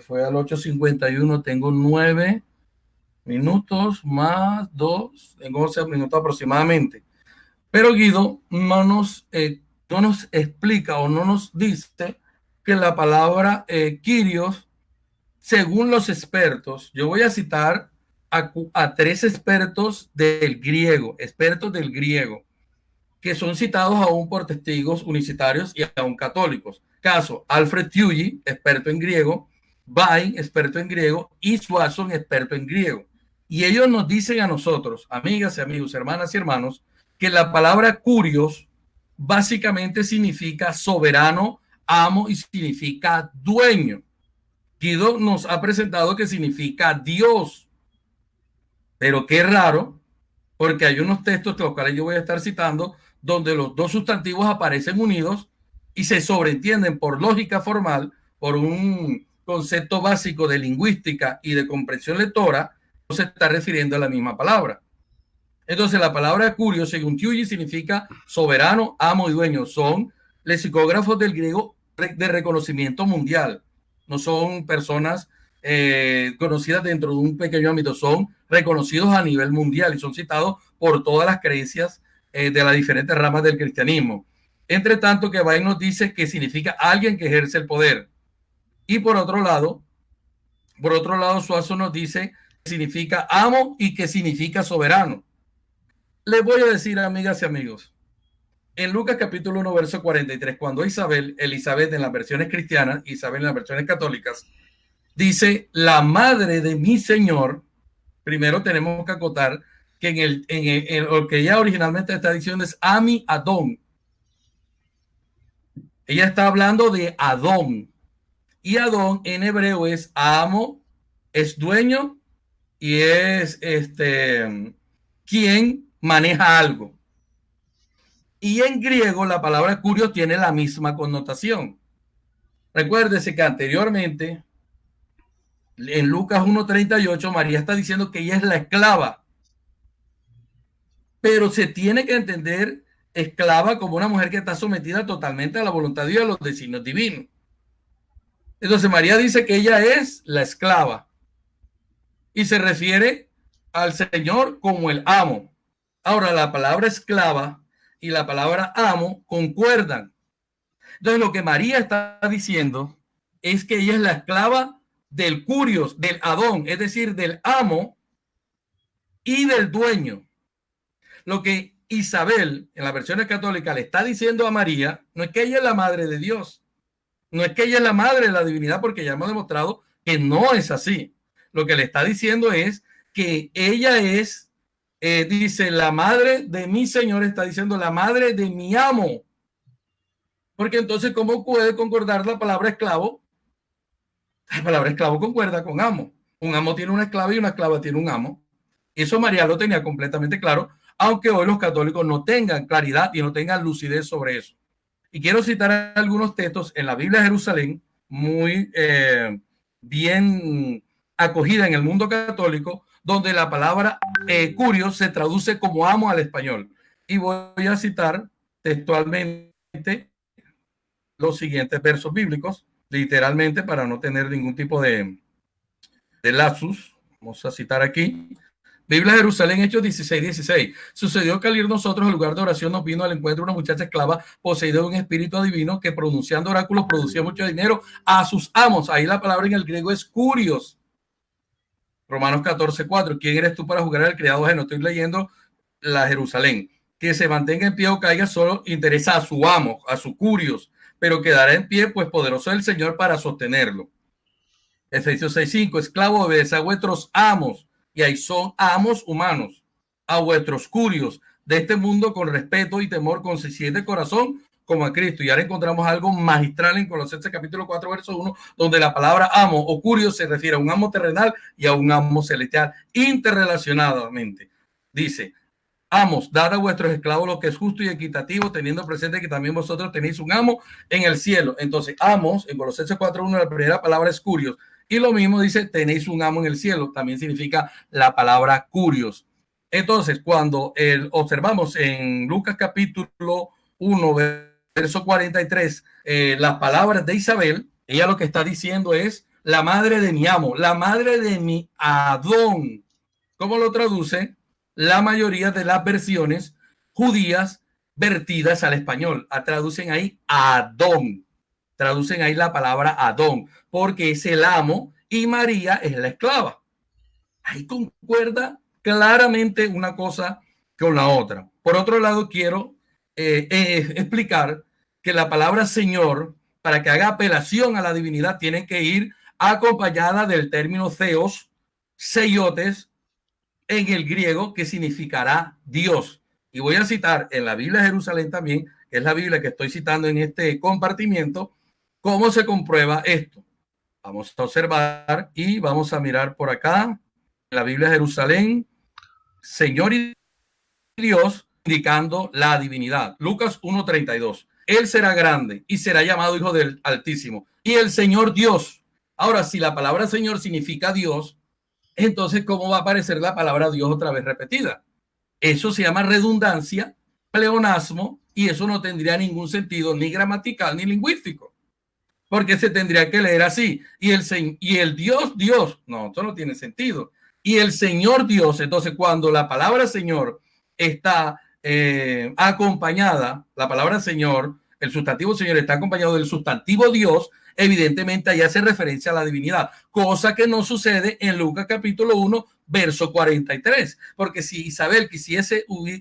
Fue al 8:51. Tengo 9 minutos más 2. Tengo 11 minutos aproximadamente. Pero Guido no nos explica o no nos dice que la palabra Kyrios, según los expertos, yo voy a citar a 3 expertos del griego, que son citados aún por testigos unicitarios y aún católicos. Caso, Alfred Tuyi, experto en griego, Bain, experto en griego, y Swanson, experto en griego. Y ellos nos dicen a nosotros, amigas y amigos, hermanas y hermanos, que la palabra curios básicamente significa soberano, amo y significa dueño. Guido nos ha presentado que significa Dios. Pero qué raro, porque hay unos textos, los cuales yo voy a estar citando, donde los dos sustantivos aparecen unidos y se sobreentienden por lógica formal, por un concepto básico de lingüística y de comprensión lectora, no se está refiriendo a la misma palabra. Entonces, la palabra curio, según Tuyi, significa soberano, amo y dueño. Son lexicógrafos del griego de reconocimiento mundial. No son personas conocidas dentro de un pequeño ámbito, son reconocidos a nivel mundial y son citados por todas las creencias de las diferentes ramas del cristianismo. Entre tanto, que Bain nos dice que significa alguien que ejerce el poder. Y por otro lado, Suazo nos dice que significa amo y que significa soberano. Les voy a decir, amigas y amigos, en Lucas capítulo 1, verso 43, cuando Elizabeth en las versiones cristianas, Isabel en las versiones católicas, dice, la madre de mi Señor, primero tenemos que acotar que en lo que ella originalmente está diciendo es Ami Adón. Ella está hablando de Adón. Y Adón en hebreo es amo, es dueño y es quien maneja algo. Y en griego la palabra curios tiene la misma connotación. Recuérdese que anteriormente en Lucas 1:38 María está diciendo que ella es la esclava. Pero se tiene que entender esclava como una mujer que está sometida totalmente a la voluntad de Dios, a los designios divinos. Entonces María dice que ella es la esclava y se refiere al Señor como el amo. Ahora, la palabra esclava y la palabra amo concuerdan. Entonces, lo que María está diciendo es que ella es la esclava del curios, del Adón, es decir, del amo y del dueño. Lo que Isabel, en la versión católica, le está diciendo a María, no es que ella es la madre de Dios, no es que ella es la madre de la divinidad, porque ya hemos demostrado que no es así. Lo que le está diciendo es que ella es, dice, la madre de mi Señor, está diciendo la madre de mi amo. Porque entonces, ¿cómo puede concordar la palabra esclavo? La palabra esclavo concuerda con amo. Un amo tiene una esclava y una esclava tiene un amo. Eso María lo tenía completamente claro, aunque hoy los católicos no tengan claridad y no tengan lucidez sobre eso. Y quiero citar algunos textos en la Biblia de Jerusalén, muy bien acogida en el mundo católico, donde la palabra curio se traduce como amo al español. Y voy a citar textualmente los siguientes versos bíblicos, literalmente para no tener ningún tipo de lapsus. Vamos a citar aquí. Biblia de Jerusalén, Hechos 16:16. Sucedió que al ir nosotros al lugar de oración nos vino al encuentro una muchacha esclava poseída de un espíritu adivino que pronunciando oráculos producía mucho dinero a sus amos. Ahí la palabra en el griego es curios. Romanos 14:4. ¿Quién eres tú para juzgar al criado ajeno? Estoy leyendo la Jerusalén. Que se mantenga en pie o caiga solo interesa a su amo, a su curios, pero quedará en pie, pues poderoso es el Señor para sostenerlo. Efesios 6:5. Esclavo, obedece a vuestros amos. Y ahí son amos humanos, a vuestros curios de este mundo con respeto y temor, con sencillez de corazón, como a Cristo. Y ahora encontramos algo magistral en Colosenses capítulo 4, verso 1, donde la palabra amo o curio se refiere a un amo terrenal y a un amo celestial interrelacionadamente. Dice: amos, dad a vuestros esclavos lo que es justo y equitativo, teniendo presente que también vosotros tenéis un amo en el cielo. Entonces, amos, en Colosenses 4:1, la primera palabra es curios. Y lo mismo dice, tenéis un amo en el cielo. También significa la palabra curios. Entonces, cuando observamos en Lucas capítulo 1, verso 43, las palabras de Isabel, ella lo que está diciendo es, la madre de mi amo, la madre de mi Adón. ¿Cómo lo traduce? La mayoría de las versiones judías vertidas al español traducen ahí Adón, traducen ahí la palabra Adón, porque es el amo y María es la esclava. Ahí concuerda claramente una cosa con la otra. Por otro lado, quiero explicar que la palabra Señor, para que haga apelación a la divinidad, tiene que ir acompañada del término theos, seiotes, en el griego, que significará Dios. Y voy a citar en la Biblia de Jerusalén también, que es la Biblia que estoy citando en este compartimiento, cómo se comprueba esto. Vamos a observar y vamos a mirar por acá, en la Biblia de Jerusalén, Señor y Dios, indicando la divinidad. Lucas 1:32. Él será grande y será llamado Hijo del Altísimo. Y el Señor Dios. Ahora, si la palabra Señor significa Dios, entonces, ¿cómo va a aparecer la palabra Dios otra vez repetida? Eso se llama redundancia, pleonasmo, y eso no tendría ningún sentido, ni gramatical, ni lingüístico. Porque se tendría que leer así. Y el Dios, no, eso no tiene sentido. Y el Señor Dios, entonces, cuando la palabra Señor está acompañada, la palabra Señor, el sustantivo Señor está acompañado del sustantivo Dios, evidentemente allá hace referencia a la divinidad, cosa que no sucede en Lucas capítulo 1, verso 43, porque si Isabel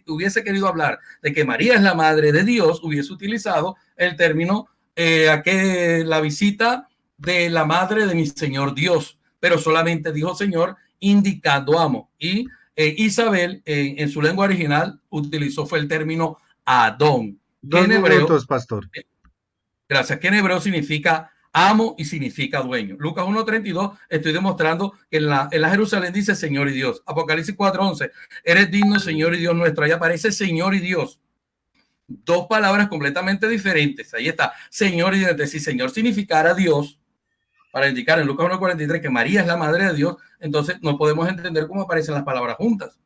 hubiese querido hablar de que María es la madre de Dios, hubiese utilizado el término la visita de la madre de mi Señor Dios, pero solamente dijo Señor indicando amo. Y Isabel en su lengua original fue el término Adón. 2 minutos, pastor. Gracias, que en hebreo significa amo y significa dueño. Lucas 1:32, estoy demostrando que en la Jerusalén dice Señor y Dios. Apocalipsis 4:11, eres digno, Señor y Dios nuestro. Ahí aparece Señor y Dios. Dos palabras completamente diferentes. Ahí está, Señor y Dios. Si Señor significara Dios, para indicar en Lucas 1:43 que María es la madre de Dios, entonces no podemos entender cómo aparecen las palabras juntas.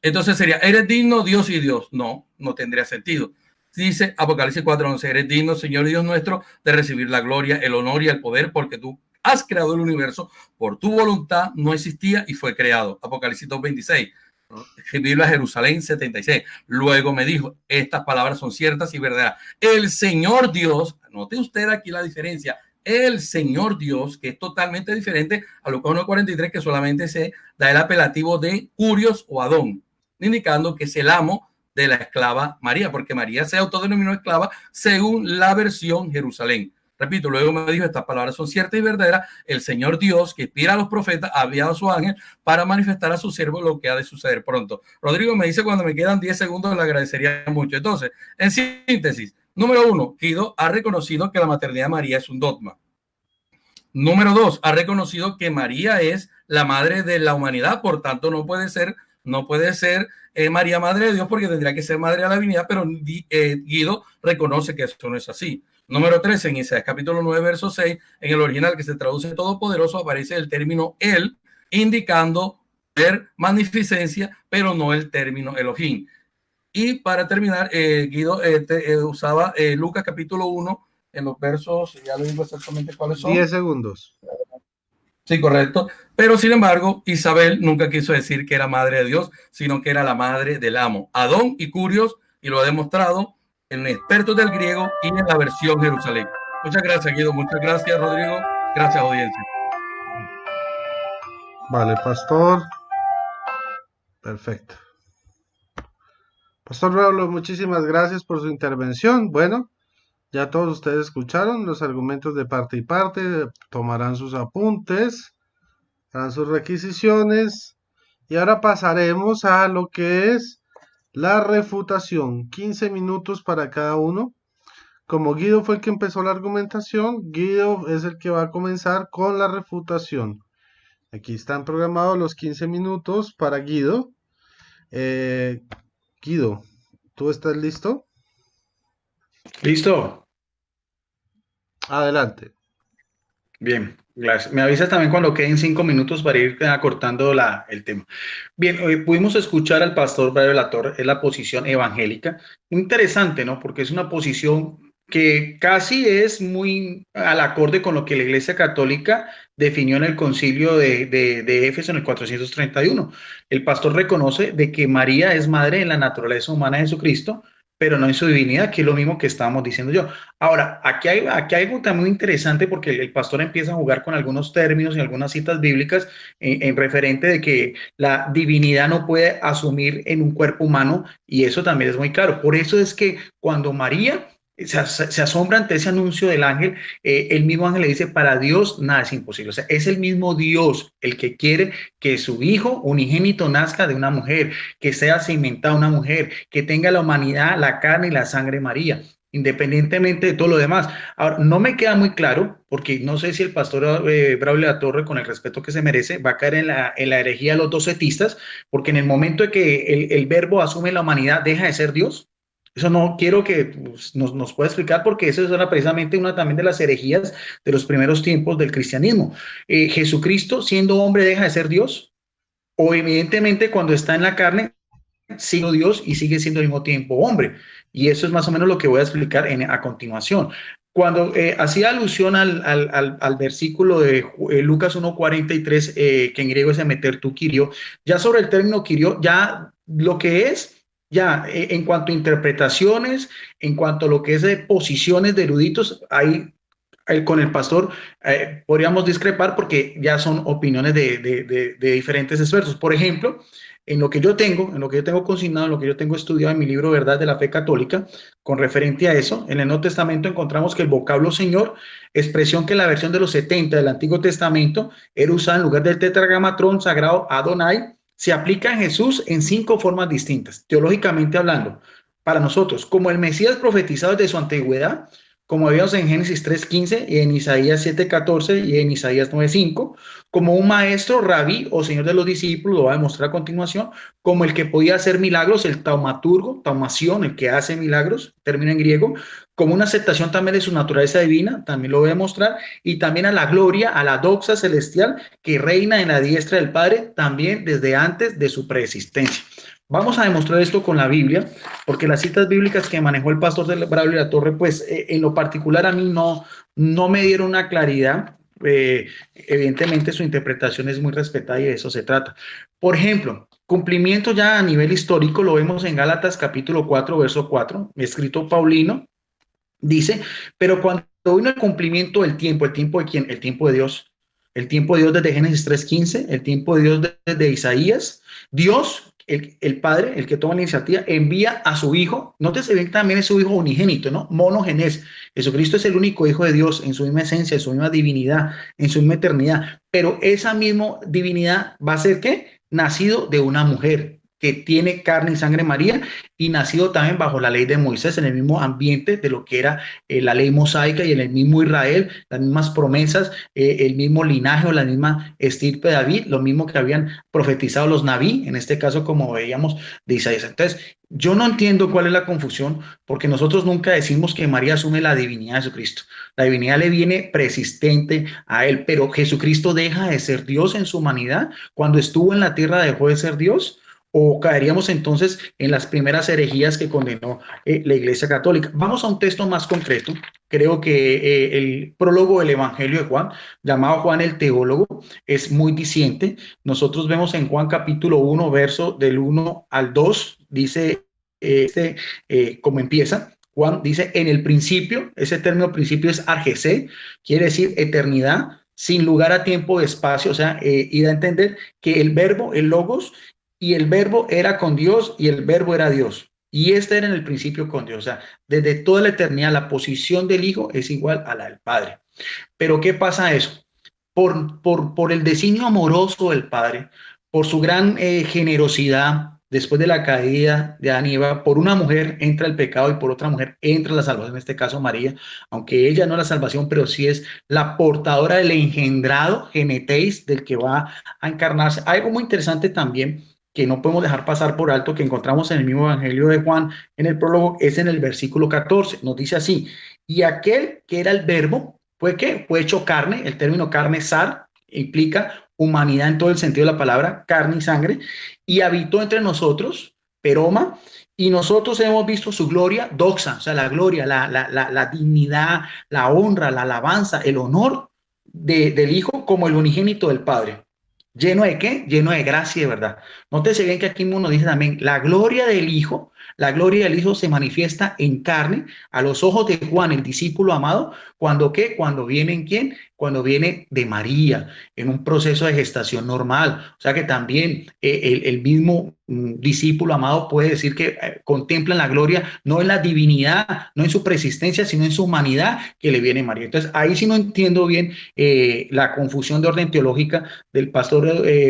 Entonces sería, eres digno, Dios y Dios. No, no tendría sentido. Dice Apocalipsis 4:11, eres digno, Señor y Dios nuestro, de recibir la gloria, el honor y el poder, porque tú has creado el universo, por tu voluntad no existía y fue creado. Apocalipsis 2:26, Biblia Jerusalén 76. Luego me dijo, estas palabras son ciertas y verdaderas. El Señor Dios, note usted aquí la diferencia, el Señor Dios, que es totalmente diferente a Lucas 1:43, que solamente se da el apelativo de curios o Adón, indicando que es el amo de la esclava María, porque María se autodenominó esclava según la versión Jerusalén. Repito, luego me dijo, estas palabras son ciertas y verdaderas. El Señor Dios, que inspira a los profetas, ha enviado a su ángel para manifestar a su siervo lo que ha de suceder pronto. Rodrigo me dice, cuando me quedan 10 segundos, le agradecería mucho. Entonces, en síntesis, número 1, Guido ha reconocido que la maternidad de María es un dogma. Número 2, ha reconocido que María es la madre de la humanidad, por tanto no puede ser María madre de Dios, porque tendría que ser madre de la divinidad, pero Guido reconoce que eso no es así. Número 3, en Isaías capítulo 9, verso 6, en el original que se traduce todopoderoso, aparece el término él, indicando ver magnificencia, pero no el término Elohim. Y para terminar, Guido usaba Lucas capítulo 1, en los versos, ya le digo exactamente cuáles son. 10 segundos. Sí, correcto. Pero sin embargo, Isabel nunca quiso decir que era madre de Dios, sino que era la madre del amo. Adón y Curios, y lo ha demostrado en expertos del griego y en la versión Jerusalén. Muchas gracias, Guido. Muchas gracias, Rodrigo. Gracias, audiencia. Vale, pastor. Perfecto. Pastor Pablo, muchísimas gracias por su intervención. Bueno, ya todos ustedes escucharon los argumentos de parte y parte, tomarán sus apuntes, harán sus requisiciones y ahora pasaremos a lo que es la refutación. 15 minutos para cada uno. Como Guido fue el que empezó la argumentación, Guido es el que va a comenzar con la refutación. Aquí están programados los 15 minutos para Guido. Eh, Guido, ¿tú estás listo? ¿Listo? Adelante. Bien, gracias. Me avisas también cuando queden 5 minutos para ir acortando el tema. Bien, hoy pudimos escuchar al pastor Braulio Latorre, es la posición evangélica. Interesante, ¿no? Porque es una posición que casi es muy al acorde con lo que la Iglesia Católica definió en el concilio de Éfeso en el 431. El pastor reconoce de que María es madre en la naturaleza humana de Jesucristo, pero no en su divinidad, que es lo mismo que estábamos diciendo yo. Ahora, aquí hay algo también muy interesante porque el pastor empieza a jugar con algunos términos y algunas citas bíblicas en referente de que la divinidad no puede asumir en un cuerpo humano y eso también es muy claro. Por eso es que cuando María se asombra ante ese anuncio del ángel, el mismo ángel le dice, para Dios nada es imposible. O sea, es el mismo Dios el que quiere que su hijo unigénito nazca de una mujer, que sea cimentada una mujer, que tenga la humanidad, la carne y la sangre de María, independientemente de todo lo demás. Ahora, no me queda muy claro, porque no sé si el pastor Braulio La Torre, con el respeto que se merece, va a caer en la herejía de los docetistas, porque en el momento de que el verbo asume la humanidad, deja de ser Dios. Eso no quiero que pues, nos pueda explicar, porque eso era precisamente una también de las herejías de los primeros tiempos del cristianismo. Jesucristo, siendo hombre, deja de ser Dios, o evidentemente cuando está en la carne, sigue Dios y sigue siendo al mismo tiempo hombre. Y eso es más o menos lo que voy a explicar a continuación. Cuando hacía alusión al versículo de Lucas 1:43, que en griego es emeter tu Kyrio, ya sobre el término Kyrio, ya lo que es, ya en cuanto a interpretaciones, en cuanto a lo que es de posiciones de eruditos, hay con el pastor podríamos discrepar porque ya son opiniones de diferentes expertos. Por ejemplo, en lo que yo tengo consignado, en lo que yo tengo estudiado en mi libro Verdad de la Fe Católica, con referente a eso, en el Nuevo Testamento encontramos que el vocablo Señor, expresión que en la versión de los 70 del Antiguo Testamento era usada en lugar del tetragramatrón sagrado Adonai, se aplica en Jesús en 5 formas distintas, teológicamente hablando. Para nosotros, como el Mesías profetizado desde su antigüedad, como vemos en Génesis 3:15 y en Isaías 7:14 y en Isaías 9:5, como un maestro, rabí o señor de los discípulos, lo va a demostrar a continuación, como el que podía hacer milagros, el taumaturgo, taumación, el que hace milagros, término en griego, como una aceptación también de su naturaleza divina, también lo voy a demostrar, y también a la gloria, a la doxa celestial que reina en la diestra del Padre, también desde antes de su preexistencia. Vamos a demostrar esto con la Biblia, porque las citas bíblicas que manejó el pastor de Braulio La Torre, pues en lo particular a mí no me dieron una claridad. Evidentemente su interpretación es muy respetada y de eso se trata. Por ejemplo, cumplimiento ya a nivel histórico, lo vemos en Gálatas capítulo 4, verso 4, escrito Paulino, dice, pero cuando vino el cumplimiento del tiempo, ¿el tiempo de quién? El tiempo de Dios. El tiempo de Dios desde Génesis 3:15, el tiempo de Dios desde Isaías. Dios, el Padre, el que toma la iniciativa, envía a su Hijo. Nótese bien, también es su Hijo unigénito, ¿no? Monogenes. Jesucristo es el único Hijo de Dios en su misma esencia, en su misma divinidad, en su misma eternidad. Pero esa misma divinidad va a ser, ¿qué? Nacido de una mujer que tiene carne y sangre María y nacido también bajo la ley de Moisés, en el mismo ambiente de lo que era la ley mosaica y en el mismo Israel, las mismas promesas, el mismo linaje o la misma estirpe de David, lo mismo que habían profetizado los naví, en este caso como veíamos de Isaías. Entonces, yo no entiendo cuál es la confusión, porque nosotros nunca decimos que María asume la divinidad de Jesucristo. La divinidad le viene preexistente a él, pero Jesucristo deja de ser Dios en su humanidad. Cuando estuvo en la tierra dejó de ser Dios. ¿O caeríamos entonces en las primeras herejías que condenó la Iglesia Católica? Vamos a un texto más concreto. Creo que el prólogo del Evangelio de Juan, llamado Juan el Teólogo, es muy diciente. Nosotros vemos en Juan capítulo 1, verso del 1 al 2, dice, como empieza. Juan dice, en el principio, ese término principio es argesé, quiere decir eternidad, sin lugar a tiempo o espacio, o sea, y da a entender que el verbo, el logos, y el verbo era con Dios y el verbo era Dios. Y este era en el principio con Dios. O sea, desde toda la eternidad la posición del Hijo es igual a la del Padre. Pero ¿qué pasa eso? Por el designio amoroso del Padre, por su gran generosidad, después de la caída de Adán y Eva, por una mujer entra el pecado y por otra mujer entra la salvación, en este caso María, aunque ella no es la salvación, pero sí es la portadora del engendrado, genetéis, del que va a encarnarse. Algo muy interesante también que no podemos dejar pasar por alto, que encontramos en el mismo Evangelio de Juan, en el prólogo, es en el versículo 14, nos dice así: y aquel que era el verbo, ¿fue qué? Fue hecho carne. El término carne, sar, implica humanidad en todo el sentido de la palabra, carne y sangre, y habitó entre nosotros, peroma, y nosotros hemos visto su gloria, doxa, o sea, la gloria, la dignidad, la honra, la alabanza, el honor del Hijo como el unigénito del Padre. ¿Lleno de qué? Lleno de gracia y de verdad. Nótese bien que aquí mismo nos dice también, la gloria del Hijo se manifiesta en carne a los ojos de Juan, el discípulo amado, ¿cuando qué? Cuando viene en quién, cuando viene de María, en un proceso de gestación normal. O sea que también el mismo discípulo amado puede decir que contempla la gloria, no en la divinidad, no en su preexistencia, sino en su humanidad que le viene María. Entonces ahí sí no entiendo bien la confusión de orden teológica del pastor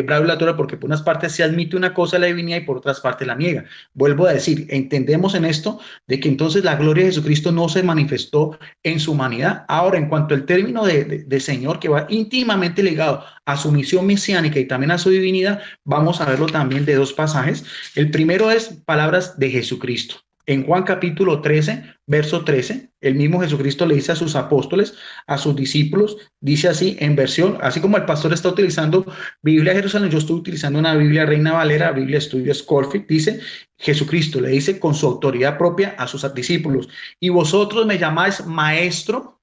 Braulio Latorre, porque por unas partes se admite una cosa la divinidad y por otras partes la niega. Vuelvo a decir, entendemos en esto de que entonces la gloria de Jesucristo no se manifestó en su humanidad. Ahora, en cuanto al término de Señor, que va íntimamente ligado a su misión mesiánica y también a su divinidad, vamos a verlo también de dos pasajes. El primero es palabras de Jesucristo. En Juan capítulo 13, verso 13, el mismo Jesucristo le dice a sus apóstoles, a sus discípulos, dice así en versión, así como el pastor está utilizando Biblia Jerusalén, yo estoy utilizando una Biblia Reina Valera, Biblia Estudio Scofield, dice Jesucristo, le dice con su autoridad propia a sus discípulos: y vosotros me llamáis maestro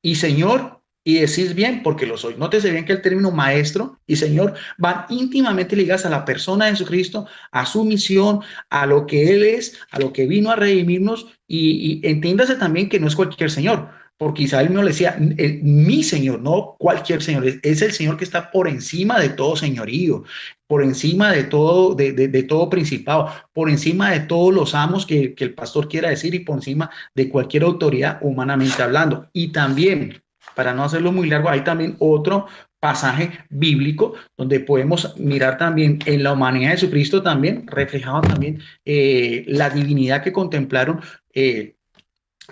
y Señor, y decís bien porque lo soy. Nótese bien que el término maestro y Señor van íntimamente ligados a la persona de Jesucristo, a su misión, a lo que Él es, a lo que vino a redimirnos, y entiéndase también que no es cualquier Señor, porque Isabel me lo decía, mi Señor, no cualquier Señor, es el Señor que está por encima de todo señorío, por encima de todo, de todo principado, por encima de todos los amos que el pastor quiera decir, y por encima de cualquier autoridad humanamente hablando. Y también, para no hacerlo muy largo, hay también otro pasaje bíblico donde podemos mirar también en la humanidad de Jesucristo también, reflejado también la divinidad que contemplaron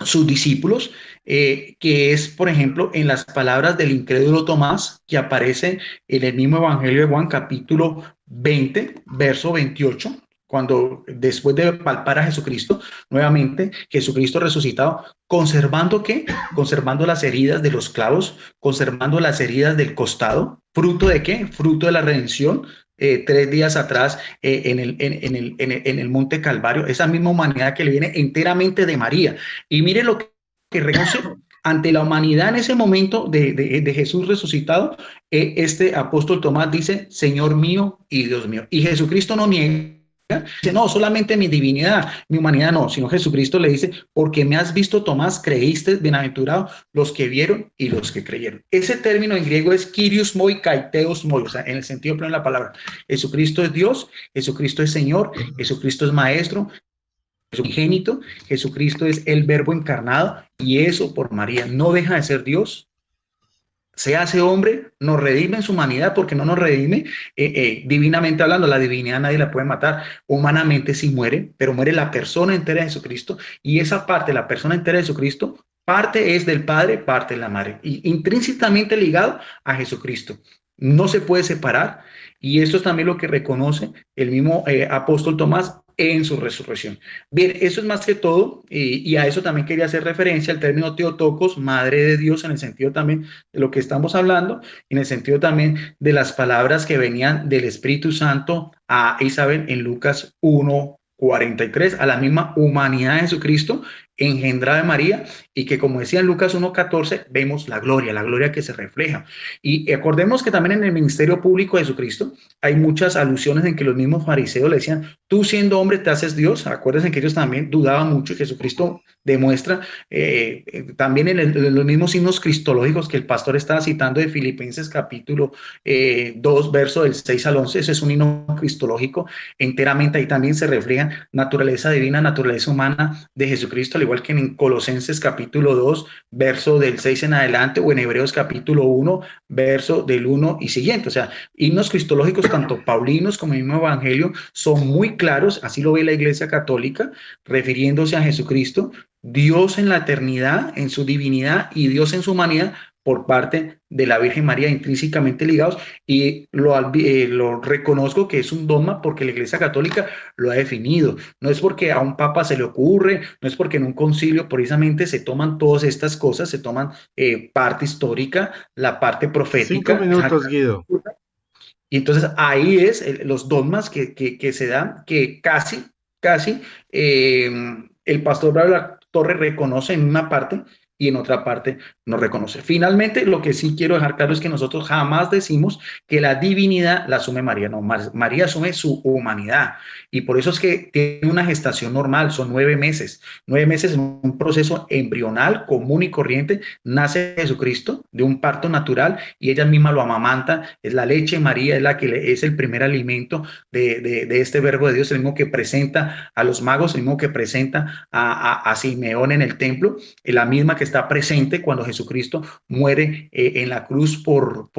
sus discípulos, que es, por ejemplo, en las palabras del incrédulo Tomás, que aparece en el mismo Evangelio de Juan, capítulo 20, verso 28, cuando después de palpar a Jesucristo, nuevamente, Jesucristo resucitado, conservando ¿qué? Conservando las heridas de los clavos, conservando las heridas del costado, ¿fruto de qué? Fruto de la redención. 3 días atrás en el Monte Calvario, esa misma humanidad que le viene enteramente de María. Y mire lo que reconoce ante la humanidad en ese momento de Jesús resucitado, este apóstol Tomás dice, Señor mío y Dios mío. Y Jesucristo no niega. Dice, no, solamente mi divinidad, mi humanidad no, sino Jesucristo le dice, porque me has visto, Tomás, creíste, bienaventurado los que vieron y los que creyeron. Ese término en griego es Kyrios moi, kaiteos moi, o sea, en el sentido pleno de la palabra. Jesucristo es Dios, Jesucristo es Señor, Jesucristo es Maestro, Jesucristo, Jesucristo es el Verbo encarnado, y eso por María no deja de ser Dios. Se hace hombre, nos redime en su humanidad, porque no nos redime divinamente hablando. La divinidad nadie la puede matar, humanamente sí muere, pero muere la persona entera de Jesucristo, y esa parte, la persona entera de Jesucristo, parte es del Padre, parte de la Madre, y intrínsecamente ligado a Jesucristo. No se puede separar, y esto es también lo que reconoce el mismo apóstol Tomás en su resurrección. Bien, eso es más que todo, y a eso también quería hacer referencia al término Theotokos, Madre de Dios, en el sentido también de lo que estamos hablando, en el sentido también de las palabras que venían del Espíritu Santo a Isabel en Lucas 1:43, a la misma humanidad de Jesucristo, engendrada de María, y que, como decía en Lucas 1:14, vemos la gloria que se refleja. Y acordemos que también en el ministerio público de Jesucristo hay muchas alusiones en que los mismos fariseos le decían, tú siendo hombre te haces Dios. Acuérdense que ellos también dudaban mucho, y Jesucristo demuestra también en los mismos signos cristológicos que el pastor estaba citando de Filipenses capítulo 2, verso del 6 al 11, ese es un himno cristológico enteramente, ahí también se reflejan naturaleza divina, naturaleza humana de Jesucristo, al igual que en Colosenses capítulo 2, verso del 6 en adelante, o en Hebreos capítulo 1, verso del 1 y siguiente. O sea, himnos cristológicos, tanto paulinos como el mismo evangelio, son muy claros, así lo ve la Iglesia Católica, refiriéndose a Jesucristo, Dios en la eternidad, en su divinidad, y Dios en su humanidad, por parte de la Virgen María, intrínsecamente ligados, y lo reconozco que es un dogma porque la Iglesia Católica lo ha definido. No es porque a un papa se le ocurre, no es porque en un concilio precisamente se toman todas estas cosas, se toman parte histórica, la parte 5 profética. minutos, Guido. Y entonces ahí es los dogmas que se dan, que casi el pastor Bravo de la Torre reconoce en una parte y en otra parte no reconoce. Finalmente, lo que sí quiero dejar claro es que nosotros jamás decimos que la divinidad la asume María, no, María asume su humanidad, y por eso es que tiene una gestación normal, son 9 meses. 9 meses en un proceso embrional común y corriente, nace Jesucristo de un parto natural y ella misma lo amamanta, es la leche María, es la que es el primer alimento de este verbo de Dios, el mismo que presenta a los magos, el mismo que presenta a Simeón en el templo, la misma que está presente cuando Jesucristo muere en la cruz por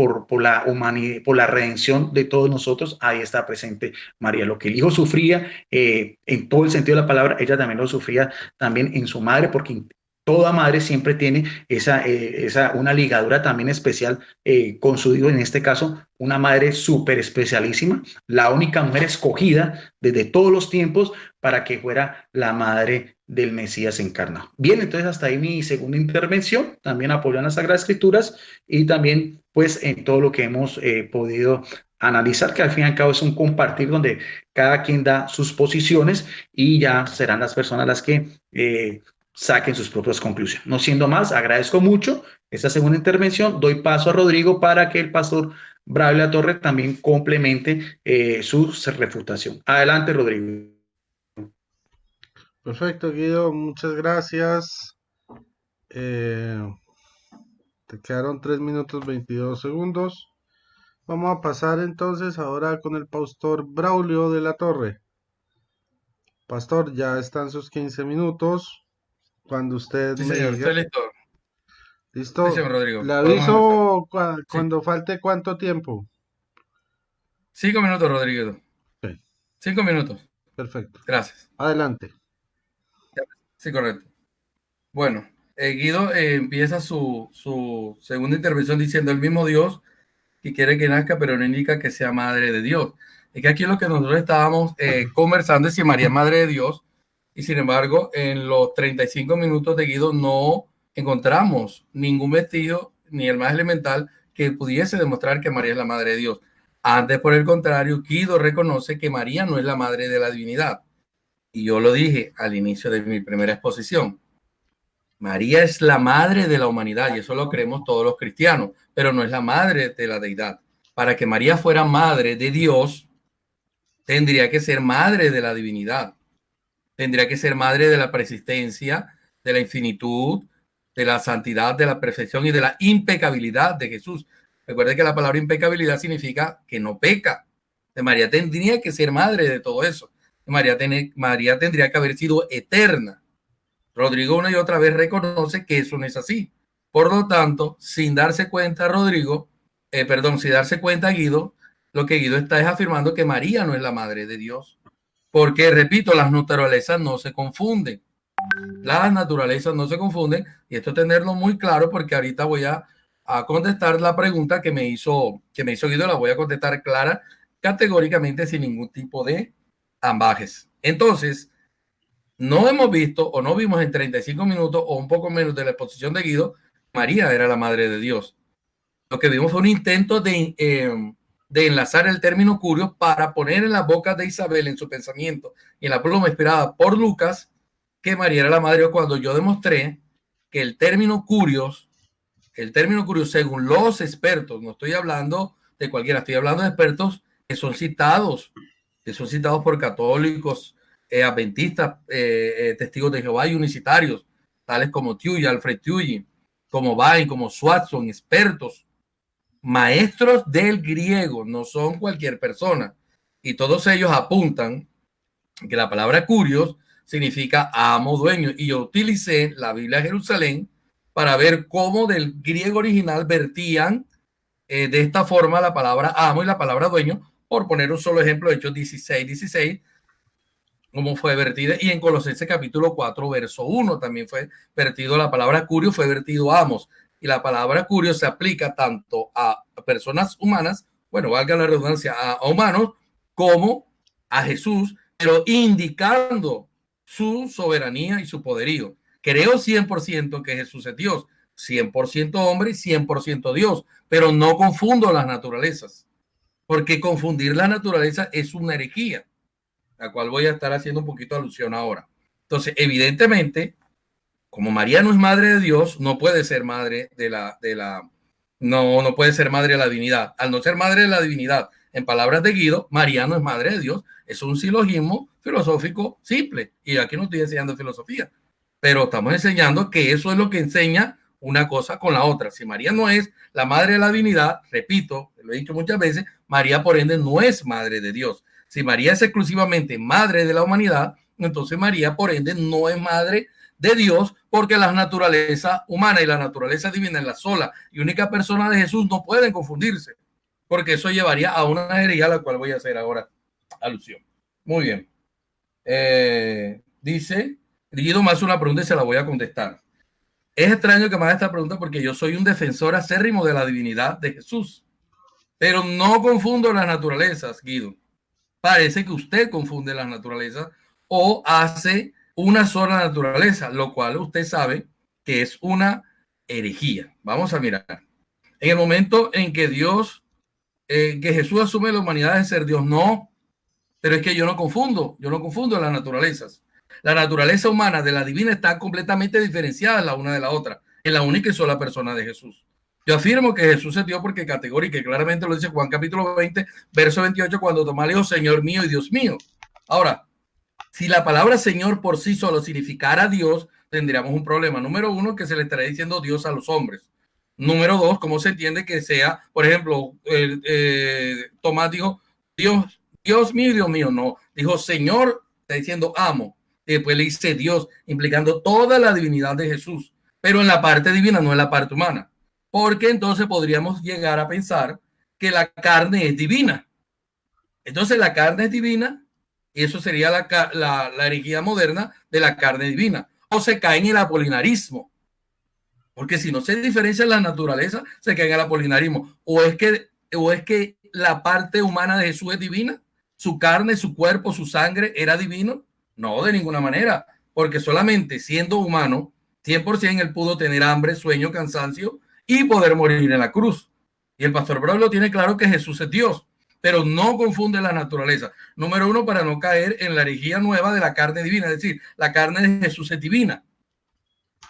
la humanidad, por la redención de todos nosotros. Ahí está presente María. Lo que el Hijo sufría en todo el sentido de la palabra, ella también lo sufría también en su madre, porque toda madre siempre tiene una ligadura también especial con su Hijo, en este caso una madre súper especialísima, la única mujer escogida desde todos los tiempos para que fuera la madre del Mesías encarnado. Bien, entonces hasta ahí mi segunda intervención, también apoyando las Sagradas Escrituras y también pues en todo lo que hemos podido analizar, que al fin y al cabo es un compartir donde cada quien da sus posiciones y ya serán las personas las que saquen sus propias conclusiones. No siendo más, agradezco mucho esta segunda intervención, doy paso a Rodrigo para que el pastor Bravo de la Torre también complemente su refutación. Adelante, Rodrigo. Perfecto, Guido, muchas gracias. Te quedaron 3 minutos 22 segundos. Vamos a pasar entonces ahora con el pastor Braulio de la Torre. Pastor, ya están sus 15 minutos. Cuando usted Sí, me señor, diga. estoy listo. ¿Listo? Sí, señor Rodrigo. Le Podemos empezar. aviso Sí. cuando falte cuánto tiempo. 5 minutos, Rodrigo. Ok, 5 minutos. perfecto. Gracias. Adelante. Sí, correcto. Bueno, Guido empieza su segunda intervención diciendo el mismo Dios que quiere que nazca, pero no indica que sea madre de Dios. Es que aquí lo que nosotros estábamos conversando es si María es madre de Dios, y sin embargo, en los 35 minutos de Guido no encontramos ningún vestigio, ni el más elemental, que pudiese demostrar que María es la madre de Dios. Antes, por el contrario, Guido reconoce que María no es la madre de la divinidad. Y yo lo dije al inicio de mi primera exposición. María es la madre de la humanidad y eso lo creemos todos los cristianos, pero no es la madre de la deidad. Para que María fuera madre de Dios, tendría que ser madre de la divinidad, tendría que ser madre de la persistencia, de la infinitud, de la santidad, de la perfección y de la impecabilidad de Jesús. Recuerde que la palabra impecabilidad significa que no peca. María tendría que ser madre de todo eso. María tendría que haber sido eterna. Rodrigo una y otra vez reconoce que eso no es así. Por lo tanto, sin darse cuenta sin darse cuenta Guido, lo que Guido está es afirmando que María no es la madre de Dios. Porque, repito, las naturalezas no se confunden. Las naturalezas no se confunden, y esto tenerlo muy claro porque ahorita voy a contestar la pregunta que me hizo Guido, la voy a contestar clara, categóricamente, sin ningún tipo de ambajes. Entonces, no hemos visto o no vimos en 35 minutos o un poco menos de la exposición de Guido, María era la madre de Dios. Lo que vimos fue un intento de enlazar el término curios para poner en la boca de Isabel, en su pensamiento y en la pluma inspirada por Lucas, que María era la madre, cuando yo demostré que el término curios, según los expertos, no estoy hablando de cualquiera, estoy hablando de expertos que son citados por católicos, adventistas, testigos de Jehová y unicitarios, tales como Alfred Tully, como Vine, como Swatson, expertos, maestros del griego, no son cualquier persona. Y todos ellos apuntan que la palabra curios significa amo, dueño, y yo utilicé la Biblia de Jerusalén para ver cómo del griego original vertían de esta forma la palabra amo y la palabra dueño, por poner un solo ejemplo, Hechos 16, cómo fue vertida, y en Colosenses capítulo 4, verso 1, también fue vertido la palabra curio, fue vertido amos, y la palabra curio se aplica tanto a personas humanas, bueno, valga la redundancia, a humanos, como a Jesús, pero indicando su soberanía y su poderío. Creo 100% que Jesús es Dios, 100% hombre y 100% Dios, pero no confundo las naturalezas, porque confundir la naturaleza es una herejía, la cual voy a estar haciendo un poquito de alusión ahora. Entonces, evidentemente, como María no es madre de Dios, no puede ser madre no puede ser madre de la divinidad. Al no ser madre de la divinidad, en palabras de Guido, María no es madre de Dios. Es un silogismo filosófico simple. Y aquí no estoy enseñando filosofía, pero estamos enseñando que eso es lo que enseña una cosa con la otra. Si María no es la madre de la divinidad, repito, lo he dicho muchas veces, María por ende no es madre de Dios. Si María es exclusivamente madre de la humanidad, entonces María por ende no es madre de Dios, porque la naturaleza humana y la naturaleza divina en la sola y única persona de Jesús no pueden confundirse, porque eso llevaría a una herejía a la cual voy a hacer ahora alusión. Muy bien. Dice, Guido me hace una pregunta y se la voy a contestar. Es extraño que me haga esta pregunta porque yo soy un defensor acérrimo de la divinidad de Jesús, pero no confundo las naturalezas, Guido. Parece que usted confunde las naturalezas o hace una sola naturaleza, lo cual usted sabe que es una herejía. Vamos a mirar. En el momento en que Dios, que Jesús asume la humanidad de ser Dios, no, pero es que yo no confundo las naturalezas. La naturaleza humana de la divina está completamente diferenciada la una de la otra, en la única y sola persona de Jesús. Yo afirmo que Jesús es Dios porque categórica y claramente lo dice Juan capítulo 20, verso 28, cuando Tomás le dijo, Señor mío y Dios mío. Ahora, si la palabra Señor por sí solo significara Dios, tendríamos un problema. Número uno, que se le estaría diciendo Dios a los hombres. Número dos, ¿cómo se entiende que sea, por ejemplo, Tomás dijo, Dios mío y Dios mío? No, dijo Señor, está diciendo amo. Y después le dice Dios, implicando toda la divinidad de Jesús, pero en la parte divina, no en la parte humana. Porque entonces podríamos llegar a pensar que la carne es divina. Entonces la carne es divina y eso sería la herejía moderna de la carne divina. O se cae en el apolinarismo. Porque si no se diferencia la naturaleza, se cae en el apolinarismo. O es que la parte humana de Jesús es divina. Su carne, su cuerpo, su sangre era divino. No, de ninguna manera. Porque solamente siendo humano, 100% él pudo tener hambre, sueño, cansancio y poder morir en la cruz. Y el pastor Brown lo tiene claro que Jesús es Dios, pero no confunde la naturaleza. Número uno, para no caer en la herejía nueva de la carne divina, es decir, la carne de Jesús es divina,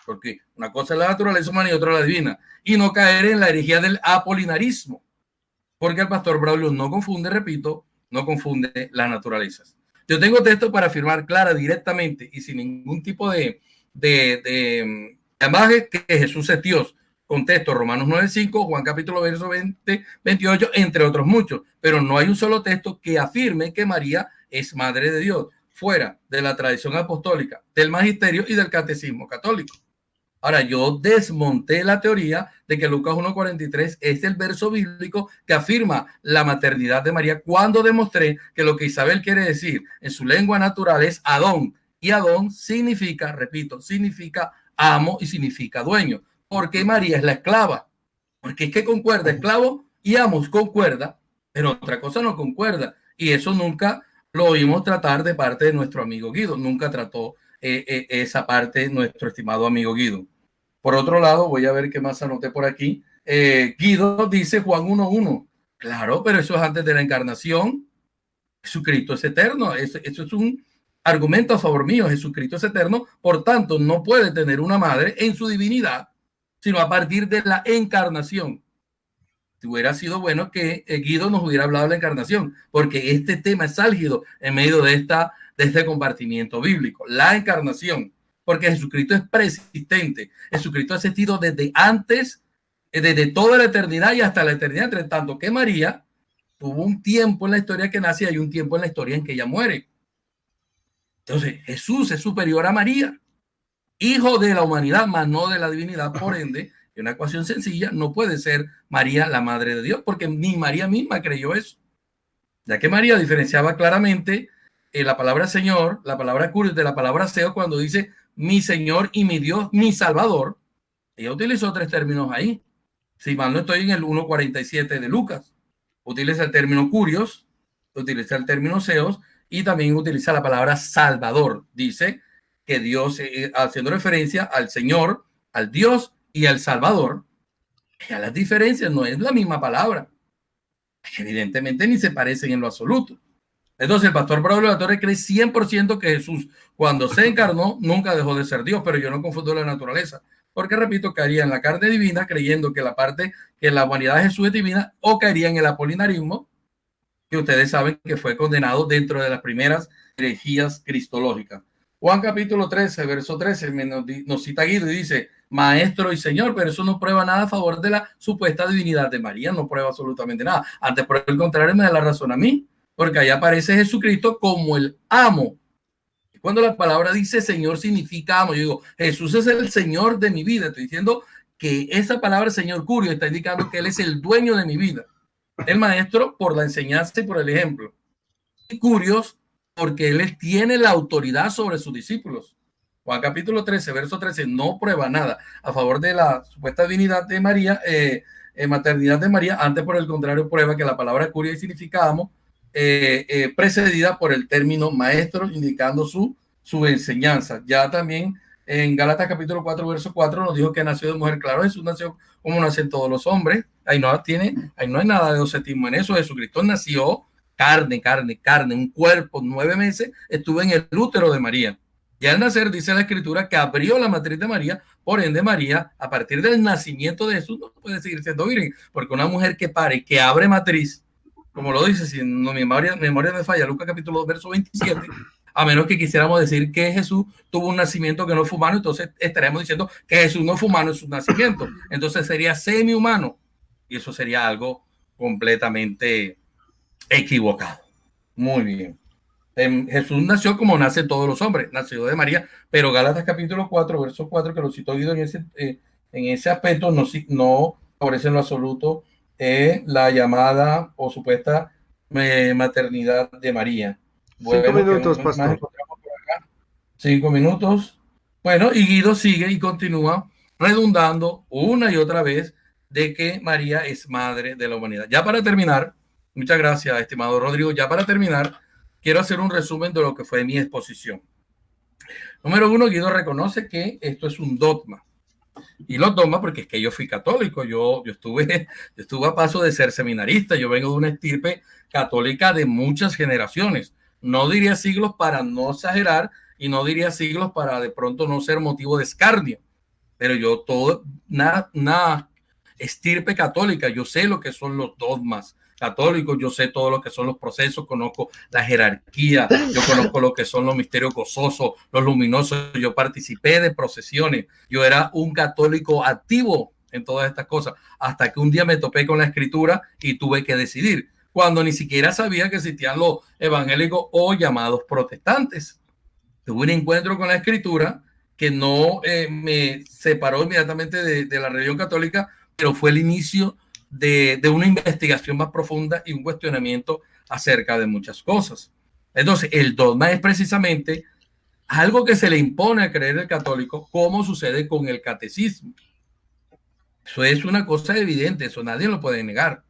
porque una cosa es la naturaleza humana y otra la divina, y no caer en la herejía del apolinarismo, porque el pastor Braulio no confunde, repito, no confunde las naturalezas. Yo tengo texto para afirmar clara, directamente y sin ningún tipo de ambaje que Jesús es Dios. Contexto, Romanos 9:5, Juan capítulo verso 20, 28, entre otros muchos, pero no hay un solo texto que afirme que María es madre de Dios, fuera de la tradición apostólica, del magisterio y del catecismo católico. Ahora, yo desmonté la teoría de que Lucas 1:43 es el verso bíblico que afirma la maternidad de María, cuando demostré que lo que Isabel quiere decir en su lengua natural es Adón, y Adón significa, repito, significa amo y significa dueño. Porque María es la esclava, porque es que concuerda esclavo y amos concuerda, pero otra cosa no concuerda, y eso nunca lo oímos tratar de parte de nuestro amigo Guido, nunca trató esa parte nuestro estimado amigo Guido. Por otro lado, voy a ver qué más anoté por aquí. Guido dice Juan 1:1, claro, pero eso es antes de la encarnación. Jesucristo es eterno, eso es un argumento a favor mío. Jesucristo es eterno, por tanto no puede tener una madre en su divinidad, sino a partir de la encarnación. Si hubiera sido bueno que Guido nos hubiera hablado de la encarnación, porque este tema es álgido en medio de este compartimiento bíblico, la encarnación, porque Jesucristo es preexistente. Jesucristo ha existido desde antes, desde toda la eternidad y hasta la eternidad, entre tanto que María tuvo un tiempo en la historia que nace y hay un tiempo en la historia en que ella muere. Entonces, Jesús es superior a María, hijo de la humanidad, mas no de la divinidad. Por ende, en una ecuación sencilla, no puede ser María la madre de Dios, porque ni María misma creyó eso. Ya que María diferenciaba claramente la palabra Señor, la palabra Curios de la palabra Seo, cuando dice mi Señor y mi Dios, mi Salvador. Ella utilizó tres términos ahí. Si mal no estoy, en el 1.47 de Lucas. Utiliza el término Curios, utiliza el término Seos y también utiliza la palabra Salvador. Dice que Dios, haciendo referencia al Señor, al Dios y al Salvador, ya las diferencias no es la misma palabra. Evidentemente ni se parecen en lo absoluto. Entonces el pastor Braulio de la Torre cree 100% que Jesús, cuando se encarnó, nunca dejó de ser Dios, pero yo no confundo la naturaleza, porque repito, caería en la carne divina creyendo que la parte, que la humanidad de Jesús es divina, o caería en el apolinarismo, que ustedes saben que fue condenado dentro de las primeras herejías cristológicas. Juan capítulo 13, verso 13, nos cita Guido y dice, maestro y señor, pero eso no prueba nada a favor de la supuesta divinidad de María, no prueba absolutamente nada. Antes, por el contrario, me da la razón a mí, porque ahí aparece Jesucristo como el amo. Cuando la palabra dice Señor significa amo, yo digo, Jesús es el Señor de mi vida. Estoy diciendo que esa palabra Señor Curio está indicando que Él es el dueño de mi vida. El maestro por la enseñanza y por el ejemplo. Y Curios porque Él tiene la autoridad sobre sus discípulos. Juan capítulo 13, verso 13, no prueba nada a favor de la supuesta divinidad de María, maternidad de María. Antes, por el contrario, prueba que la palabra Curio significa amo, precedida por el término maestro, indicando su enseñanza. Ya también en Gálatas capítulo 4, verso 4 nos dijo que nació de mujer. Claro, Jesús nació como nacen todos los hombres. Ahí no hay nada de docetismo en eso. Jesucristo nació carne, un cuerpo, 9 meses estuvo en el útero de María. Y al nacer dice la escritura que abrió la matriz de María, por ende María, a partir del nacimiento de Jesús, no puede seguir siendo virgen, porque una mujer que pare, que abre matriz, como lo dice, si no mi memoria me falla, Lucas capítulo 2, verso 27, a menos que quisiéramos decir que Jesús tuvo un nacimiento que no fue humano, entonces estaríamos diciendo que Jesús no fue humano en su nacimiento, entonces sería semi-humano, y eso sería algo completamente equivocado. Muy bien. Jesús nació como nacen todos los hombres, nació de María, pero Gálatas capítulo 4, verso 4, que lo citó Guido en ese aspecto, no favorece en lo absoluto la llamada o supuesta maternidad de María. 5 minutos, pastor. 5 minutos. Bueno, y Guido sigue y continúa redundando una y otra vez de que María es madre de la humanidad. Ya para terminar, muchas gracias, estimado Rodrigo. Ya para terminar, quiero hacer un resumen de lo que fue mi exposición. Número 1, Guido reconoce que esto es un dogma. Y los dogmas, porque es que yo fui católico, yo estuve a paso de ser seminarista, yo vengo de una estirpe católica de muchas generaciones. No diría siglos para no exagerar y no diría siglos para de pronto no ser motivo de escarnio. Pero yo una estirpe católica, yo sé lo que son los dogmas católicos, yo sé todo lo que son los procesos, conozco la jerarquía, yo conozco lo que son los misterios gozosos, los luminosos, yo participé de procesiones, yo era un católico activo en todas estas cosas, hasta que un día me topé con la escritura y tuve que decidir, cuando ni siquiera sabía que existían los evangélicos o llamados protestantes. Tuve un encuentro con la escritura que no me separó inmediatamente de la religión católica, pero fue el inicio de una investigación más profunda y un cuestionamiento acerca de muchas cosas. Entonces, el dogma es precisamente algo que se le impone a creer el católico, como sucede con el catecismo. Eso es una cosa evidente, eso nadie lo puede negar,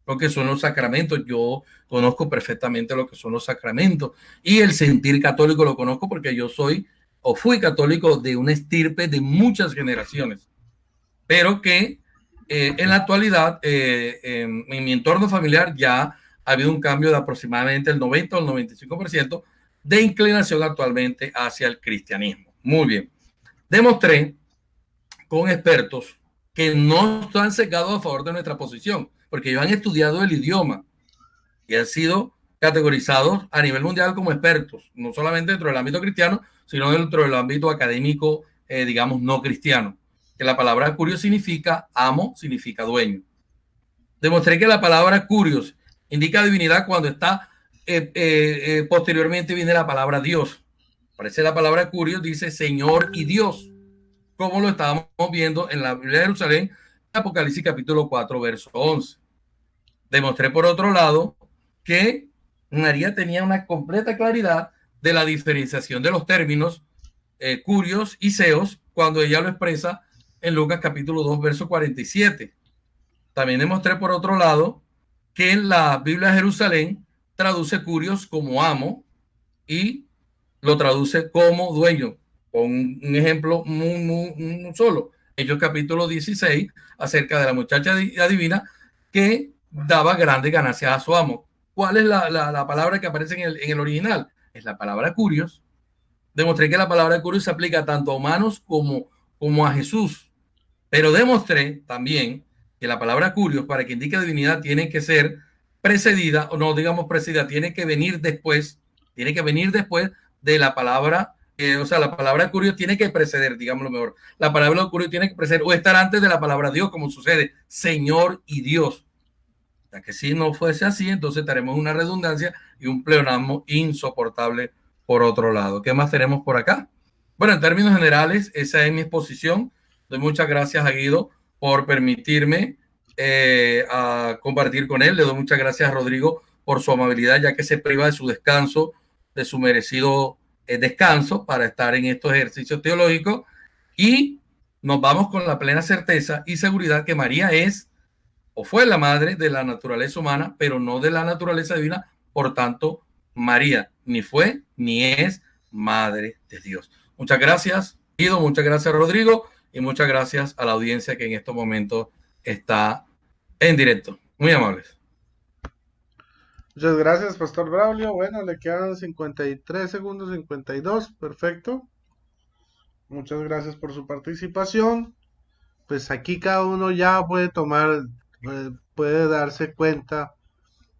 porque son los sacramentos. Yo conozco perfectamente lo que son los sacramentos y el sentir católico lo conozco porque yo soy o fui católico de una estirpe de muchas generaciones, pero que en la actualidad, en mi entorno familiar ya ha habido un cambio de aproximadamente el 90 o el 95% de inclinación actualmente hacia el cristianismo. Muy bien. Demostré con expertos que no están cegados a favor de nuestra posición, porque ellos han estudiado el idioma y han sido categorizados a nivel mundial como expertos, no solamente dentro del ámbito cristiano, sino dentro del ámbito académico, digamos, no cristiano. Que la palabra curios significa amo, significa dueño. Demostré que la palabra curios indica divinidad cuando está posteriormente viene la palabra Dios. aparece la palabra curios, dice Señor y Dios, como lo estábamos viendo en la Biblia de Jerusalén, Apocalipsis capítulo 4, verso 11. Demostré por otro lado que María tenía una completa claridad de la diferenciación de los términos curios y seos cuando ella lo expresa en Lucas capítulo 2, verso 47. También demostré por otro lado que en la Biblia de Jerusalén traduce curios como amo y lo traduce como dueño. Con un ejemplo muy solo. Hechos capítulo 16, acerca de la muchacha adivina que daba grandes ganancias a su amo. ¿Cuál es la palabra que aparece en el original? Es la palabra curios. Demostré que la palabra curios se aplica tanto a humanos como a Jesús. Pero demostré también que la palabra curios, para que indique divinidad, tiene que ser precedida, o no digamos precedida, tiene que venir después de la palabra, o sea, la palabra curios tiene que preceder, digámoslo mejor. La palabra curios tiene que preceder o estar antes de la palabra Dios, como sucede, Señor y Dios. Ya que si no fuese así, entonces tenemos una redundancia y un pleonasmo insoportable por otro lado. ¿Qué más tenemos por acá? Bueno, en términos generales, esa es mi exposición. Doy muchas gracias a Guido por permitirme a compartir con él. Le doy muchas gracias a Rodrigo por su amabilidad, ya que se priva de su descanso, de su merecido descanso para estar en estos ejercicios teológicos. Y nos vamos con la plena certeza y seguridad que María es o fue la madre de la naturaleza humana, pero no de la naturaleza divina. Por tanto, María ni fue ni es madre de Dios. Muchas gracias, Guido, muchas gracias, Rodrigo, y muchas gracias a la audiencia que en estos momentos está en directo. Muy amables. Muchas gracias, Pastor Braulio. Bueno, le quedan 53 segundos, 52. Perfecto. Muchas gracias por su participación. Pues aquí cada uno ya puede tomar, puede darse cuenta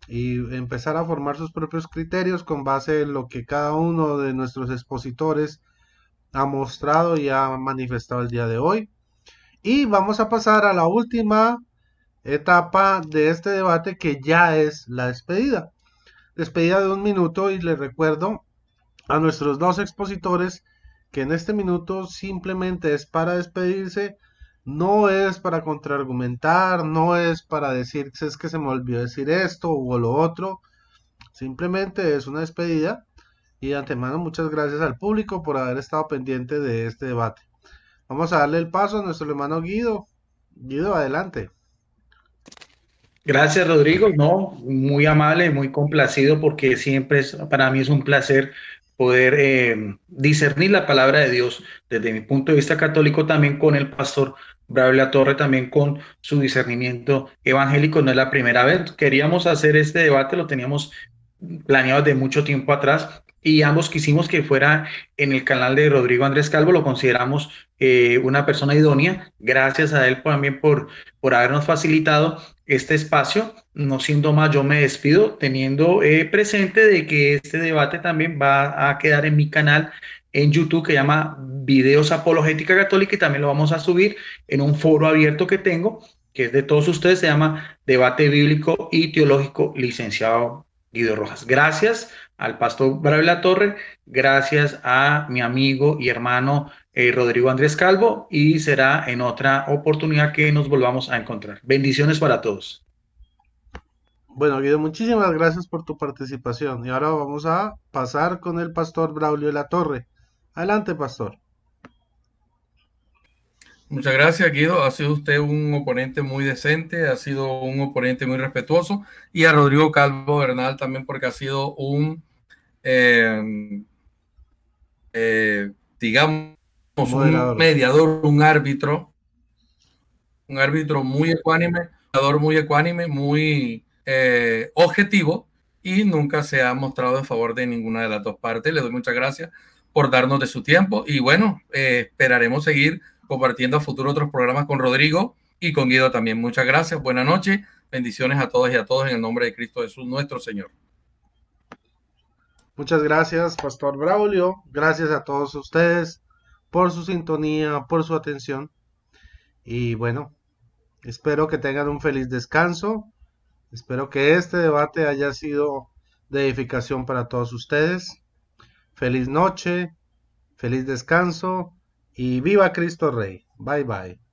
y empezar a formar sus propios criterios con base en lo que cada uno de nuestros expositores ha mostrado y ha manifestado el día de hoy. Y vamos a pasar a la última etapa de este debate, que ya es la despedida. Despedida de 1 minuto, y les recuerdo a nuestros dos expositores que en este minuto simplemente es para despedirse, no es para contraargumentar, no es para decir es que se me olvidó decir esto o lo otro, simplemente es una despedida. Y de antemano muchas gracias al público por haber estado pendiente de este debate. Vamos a darle el paso a nuestro hermano Guido. Guido, adelante. Gracias, Rodrigo. No, muy amable, muy complacido, porque siempre para mí es un placer poder discernir la palabra de Dios desde mi punto de vista católico, también con el pastor Braulio Latorre, también con su discernimiento evangélico. No es la primera vez. Queríamos hacer este debate, lo teníamos planeado de mucho tiempo atrás, y ambos quisimos que fuera en el canal de Rodrigo Andrés Calvo. Lo consideramos una persona idónea. Gracias a él también por habernos facilitado este espacio. No siendo más, yo me despido teniendo presente de que este debate también va a quedar en mi canal en YouTube, que llama Videos Apologética Católica, y también lo vamos a subir en un foro abierto que tengo, que es de todos ustedes. Se llama Debate Bíblico y Teológico, licenciado Guido Rojas. Gracias al pastor Braulio Latorre, gracias a mi amigo y hermano Rodrigo Andrés Calvo, y será en otra oportunidad que nos volvamos a encontrar. Bendiciones para todos. Bueno, Guido, muchísimas gracias por tu participación. Y ahora vamos a pasar con el pastor Braulio Latorre. Adelante, pastor. Muchas gracias, Guido. Ha sido usted un oponente muy decente, ha sido un oponente muy respetuoso, y a Rodrigo Calvo Bernal también, porque ha sido un, digamos, Moderador. un mediador, un árbitro muy ecuánime, muy objetivo, y nunca se ha mostrado en favor de ninguna de las dos partes. Le doy muchas gracias por darnos de su tiempo, y bueno, esperaremos seguir compartiendo a futuro otros programas con Rodrigo y con Guido también. Muchas gracias, buenas noches, bendiciones a todas y a todos en el nombre de Cristo Jesús, nuestro Señor. Muchas gracias, pastor Braulio. Gracias a todos ustedes por su sintonía, por su atención. Y bueno, espero que tengan un feliz descanso. Espero que este debate haya sido de edificación para todos ustedes. Feliz noche, feliz descanso y viva Cristo Rey. Bye bye.